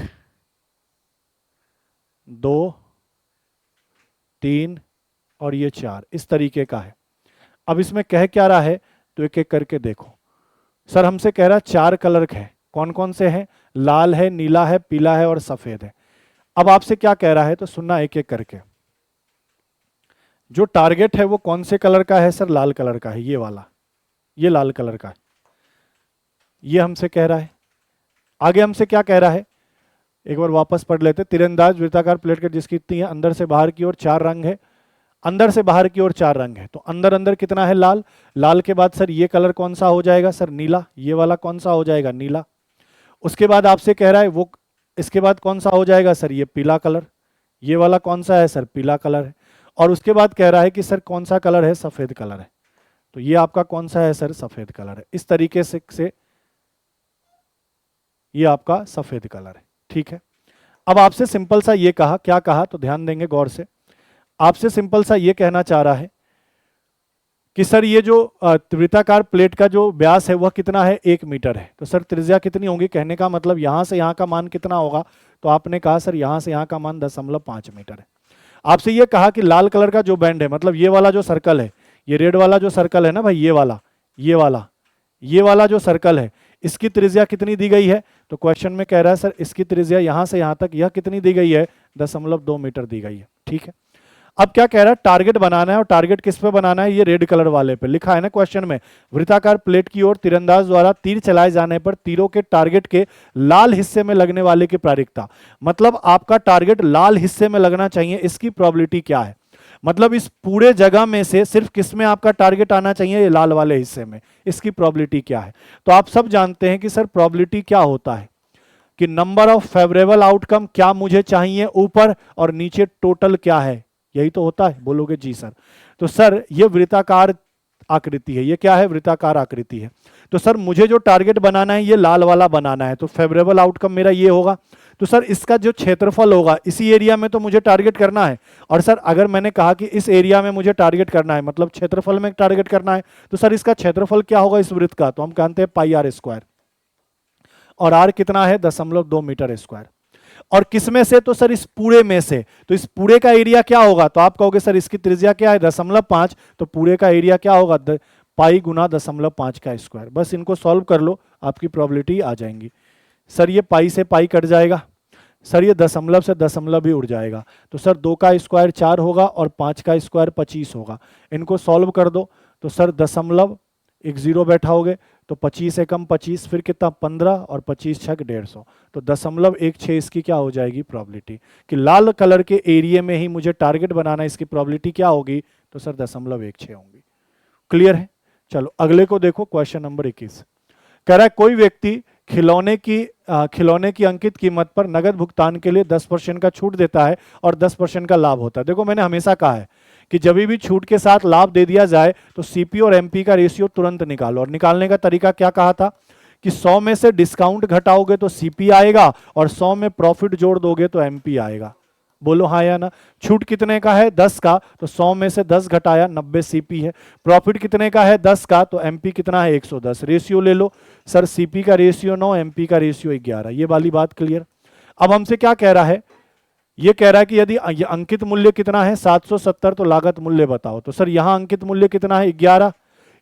A: 2 3 और ये 4, इस तरीके का है। अब इसमें कह क्या रहा है, तो एक एक करके देखो। सर हमसे कह रहा है 4 कलर है, कौन कौन से हैं, लाल है, नीला है, पीला है और सफेद है। अब आपसे क्या कह रहा है, तो सुनना एक एक करके। जो टारगेट है वो कौन से कलर का है सर, लाल कलर का है, ये वाला, ये लाल कलर का है, ये हमसे कह रहा है। आगे हमसे क्या कह रहा है, एक बार वापस पढ़ लेते। तीरंदाज वृत्ताकार प्लेट के जिसकी इतनी है, अंदर से बाहर की ओर 4 रंग है, अंदर से बाहर की ओर 4 रंग है, तो अंदर अंदर कितना है, लाल। लाल के बाद सर ये कलर कौन सा हो जाएगा सर, नीला। ये वाला कौन सा हो जाएगा, नीला। उसके बाद आपसे कह रहा है वो, इसके बाद कौन सा हो जाएगा सर, ये पीला कलर। ये वाला कौन सा है सर, पीला कलर है। और उसके बाद कह रहा है कि सर कौन सा कलर है, सफेद कलर है। तो ये आपका कौन सा है सर, सफेद कलर है। इस तरीके से ये आपका सफेद कलर है। ठीक है। अब आपसे सिंपल सा ये कहा, क्या कहा, तो ध्यान देंगे गौर से। आपसे सिंपल सा ये कहना चाह रहा है कि सर ये जो वृत्ताकार प्लेट का जो व्यास है वह कितना है, 1 मीटर है। तो सर त्रिज्या कितनी होगी, कहने का मतलब यहां से यहां का मान कितना होगा, तो आपने कहा सर यहां से यहां का मान 0.5 मीटर है। आपसे ये कहा कि लाल कलर का जो बैंड है, मतलब ये वाला जो सर्कल है, ये रेड वाला जो सर्कल है ना भाई, ये वाला जो सर्कल है, इसकी त्रिज्या कितनी दी गई है। तो क्वेश्चन में कह रहा है सर इसकी त्रिज्या यहां से यहां तक यह कितनी दी गई है, 0.2 मीटर दी गई है। ठीक है। अब क्या कह रहा है, टारगेट बनाना है, और टारगेट किस पे बनाना है, ये रेड कलर वाले पे लिखा है ना क्वेश्चन में, वृत्ताकार प्लेट की ओर तीरंदाज द्वारा तीर चलाए जाने पर तीरों के टारगेट के लाल हिस्से में लगने वाले की प्रायिकता। मतलब आपका टारगेट लाल हिस्से में लगना चाहिए, इसकी प्रोबेबिलिटी क्या है। मतलब इस पूरे जगह में से सिर्फ किस में आपका टारगेट आना चाहिए, ये लाल वाले हिस्से में, इसकी प्रोबेबिलिटी क्या है। तो आप सब जानते हैं कि सर प्रोबेबिलिटी क्या होता है, कि नंबर ऑफ फेवरेबल आउटकम क्या मुझे चाहिए ऊपर, और नीचे टोटल क्या है, यही तो होता है। बोलोगे जी सर। तो सर ये वृत्ताकार आकृति है, ये क्या है, वृत्ताकार आकृति है। तो सर मुझे जो टारगेट बनाना है ये लाल वाला बनाना है, तो फेवरेबल आउटकम मेरा ये होगा। तो सर इसका जो क्षेत्रफल होगा, इसी एरिया में तो मुझे टारगेट करना है। और सर अगर मैंने कहा कि इस एरिया में मुझे टारगेट करना है, मतलब क्षेत्रफल में टारगेट करना है, तो सर इसका क्षेत्रफल क्या होगा इस वृत्त का, तो हम कहते हैं πr², और r कितना है, 0.2 मीटर स्क्वायर। और किस में से, तो सर इस पूरे में से। तो इस पूरे का एरिया क्या होगा, तो आप कहोगे सर इसकी त्रिज्या क्या है, 0.5, तो पूरे का एरिया क्या होगा, पाई गुना 0.5 का स्क्वायर। बस इनको सॉल्व कर लो, आपकी प्रोबेबिलिटी आ जाएंगी। सर ये पाई से पाई कट जाएगा, सर ये दशमलव से दशमलव भी उड़ जाएगा। तो सर 2 का स्क्वायर 4 होगा और 5 का स्क्वायर 25 होगा। इनको सॉल्व कर दो, तो सर दशमलव, एक जीरो बैठाओगे तो 25 एकम 25, फिर कितना 15 और 25 छक 150, तो 0.16 इसकी क्या हो जाएगी प्रोबेबिलिटी कि लाल कलर के एरिया में ही मुझे टारगेट बनाना, इसकी प्रोबेबिलिटी क्या होगी, तो सर 0.16 होंगी। क्लियर है? चलो अगले को देखो, क्वेश्चन नंबर 21 कह रहा है कोई व्यक्ति खिलौने की अंकित कीमत पर नगद भुगतान के लिए 10% का छूट देता है और 10% का लाभ होता है। देखो मैंने हमेशा कहा है कि जब भी छूट के साथ लाभ दे दिया जाए तो सीपी और एमपी का रेशियो तुरंत निकालो, और निकालने का तरीका क्या कहा था कि 100 में से डिस्काउंट घटाओगे तो सीपी आएगा और 100 में प्रॉफिट जोड़ दोगे तो एमपी आएगा। बोलो हाँ या ना। छूट कितने का है 10 का, तो 100 में से 10 घटाया 90 सीपी है। प्रॉफिट कितने का है 10 का, तो एमपी कितना है 110। रेशियो ले लो सर, सीपी का रेशियो 9, एमपी का रेशियो 11। ये वाली बात क्लियर। अब हमसे क्या कह रहा है, ये कह रहा है कि यदि अंकित मूल्य कितना है 770, तो लागत मूल्य बताओ। तो सर यहां अंकित मूल्य कितना है 11,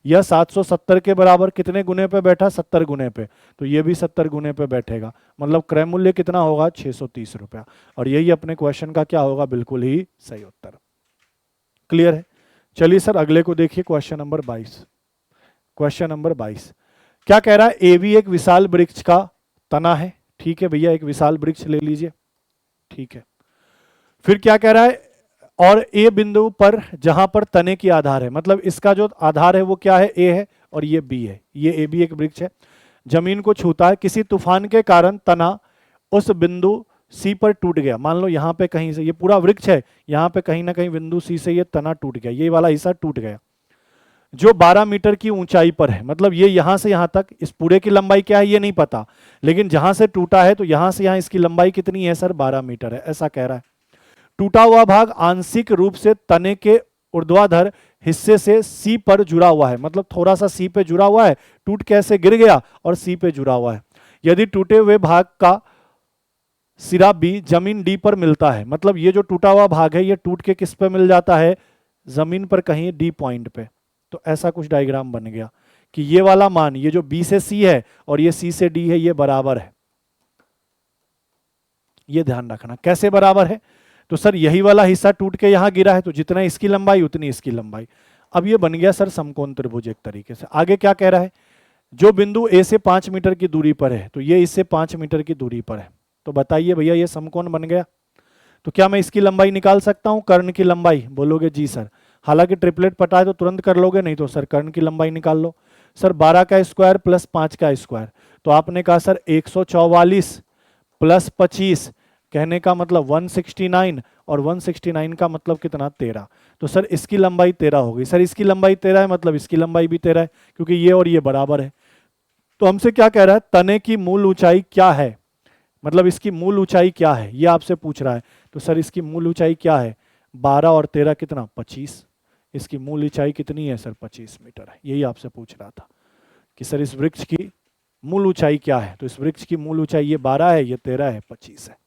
A: यह 770 के बराबर कितने गुने पे बैठा 70 गुने पे, तो ये भी 70 गुने पे बैठेगा, मतलब क्रय मूल्य कितना होगा 630 रुपया। और यही अपने क्वेश्चन का क्या होगा, बिल्कुल ही सही उत्तर। क्लियर है? चलिए सर अगले को देखिए, क्वेश्चन नंबर 22। क्वेश्चन नंबर 22 क्या कह रहा है, ए भी एक विशाल वृक्ष का तना है। ठीक है भैया, एक विशाल वृक्ष ले लीजिए। ठीक है, फिर क्या कह रहा है, और ए बिंदु पर जहां पर तने की आधार है, मतलब इसका जो आधार है वो क्या है, ए है और ये बी है, ये ए बी एक वृक्ष है, जमीन को छूता है। किसी तूफान के कारण तना उस बिंदु सी पर टूट गया। मान लो यहां पे कहीं से, ये पूरा वृक्ष है, यहां पे कहीं ना कहीं बिंदु सी से ये तना टूट गया, ये वाला हिस्सा टूट गया, जो 12 मीटर की ऊंचाई पर है। मतलब ये यहां से यहां तक, इस पूरे की लंबाई क्या है ये नहीं पता, लेकिन जहां से टूटा है तो यहां से यहां इसकी लंबाई कितनी है सर 12 मीटर है, ऐसा कह रहा है। टूटा हुआ भाग आंशिक रूप से तने के ऊर्ध्वाधर हिस्से से सी पर जुड़ा हुआ है, मतलब थोड़ा सा सी पे जुड़ा हुआ है, टूट कैसे गिर गया और सी पे जुड़ा हुआ है। यदि टूटे हुए भाग का सिरा बी जमीन डी पर मिलता है, मतलब ये जो टूटा हुआ भाग है ये टूट के किस पे मिल जाता है, जमीन पर कहीं डी पॉइंट पे। तो ऐसा कुछ डायग्राम बन गया कि ये वाला मान, ये जो बी से सी है और ये सी से डी है, ये बराबर है। ये ध्यान रखना कैसे बराबर है, तो सर यही वाला हिस्सा टूट के यहां गिरा है, तो जितना इसकी लंबाई उतनी इसकी लंबाई। अब ये बन गया सर समकोण त्रिभुज एक तरीके से। आगे क्या कह रहा है, जो बिंदु ए से 5 मीटर की दूरी पर है, तो ये इससे 5 मीटर की दूरी पर है, तो बताइए भैया ये समकोण बन गया। तो क्या मैं इसकी लंबाई निकाल सकता हूं, कर्ण की लंबाई? बोलोगे जी सर, हालांकि ट्रिपलेट पता है तो तुरंत कर लोगे, नहीं तो सर कर्ण की लंबाई निकाल लो। सर 12 का स्क्वायर प्लस 5 का स्क्वायर, तो आपने कहा सर 144 प्लस 25, कहने का मतलब 169, और 169 का मतलब कितना 13, तो सर इसकी लंबाई 13 होगी। सर इसकी लंबाई 13 है, मतलब इसकी लंबाई भी 13 है, क्योंकि ये और ये बराबर है। तो हमसे क्या कह रहा है, तने की मूल ऊंचाई क्या है, मतलब इसकी मूल ऊंचाई क्या है, ये आपसे पूछ रहा है। तो सर इसकी मूल ऊंचाई क्या है, 12 और 13 कितना 25, इसकी मूल ऊंचाई कितनी है सर 25 मीटर है। यही आपसे पूछ रहा था कि सर इस वृक्ष की मूल ऊंचाई क्या है, तो इस वृक्ष की मूल ऊंचाई ये 12 है, ये 13 है, 25 है।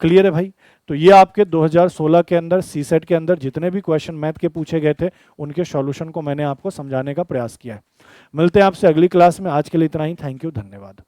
A: क्लियर है भाई? तो ये आपके 2016 के अंदर सीसेट के अंदर जितने भी क्वेश्चन मैथ के पूछे गए थे उनके सॉल्यूशन को मैंने आपको समझाने का प्रयास किया है। मिलते हैं आपसे अगली क्लास में, आज के लिए इतना ही। थैंक यू, धन्यवाद।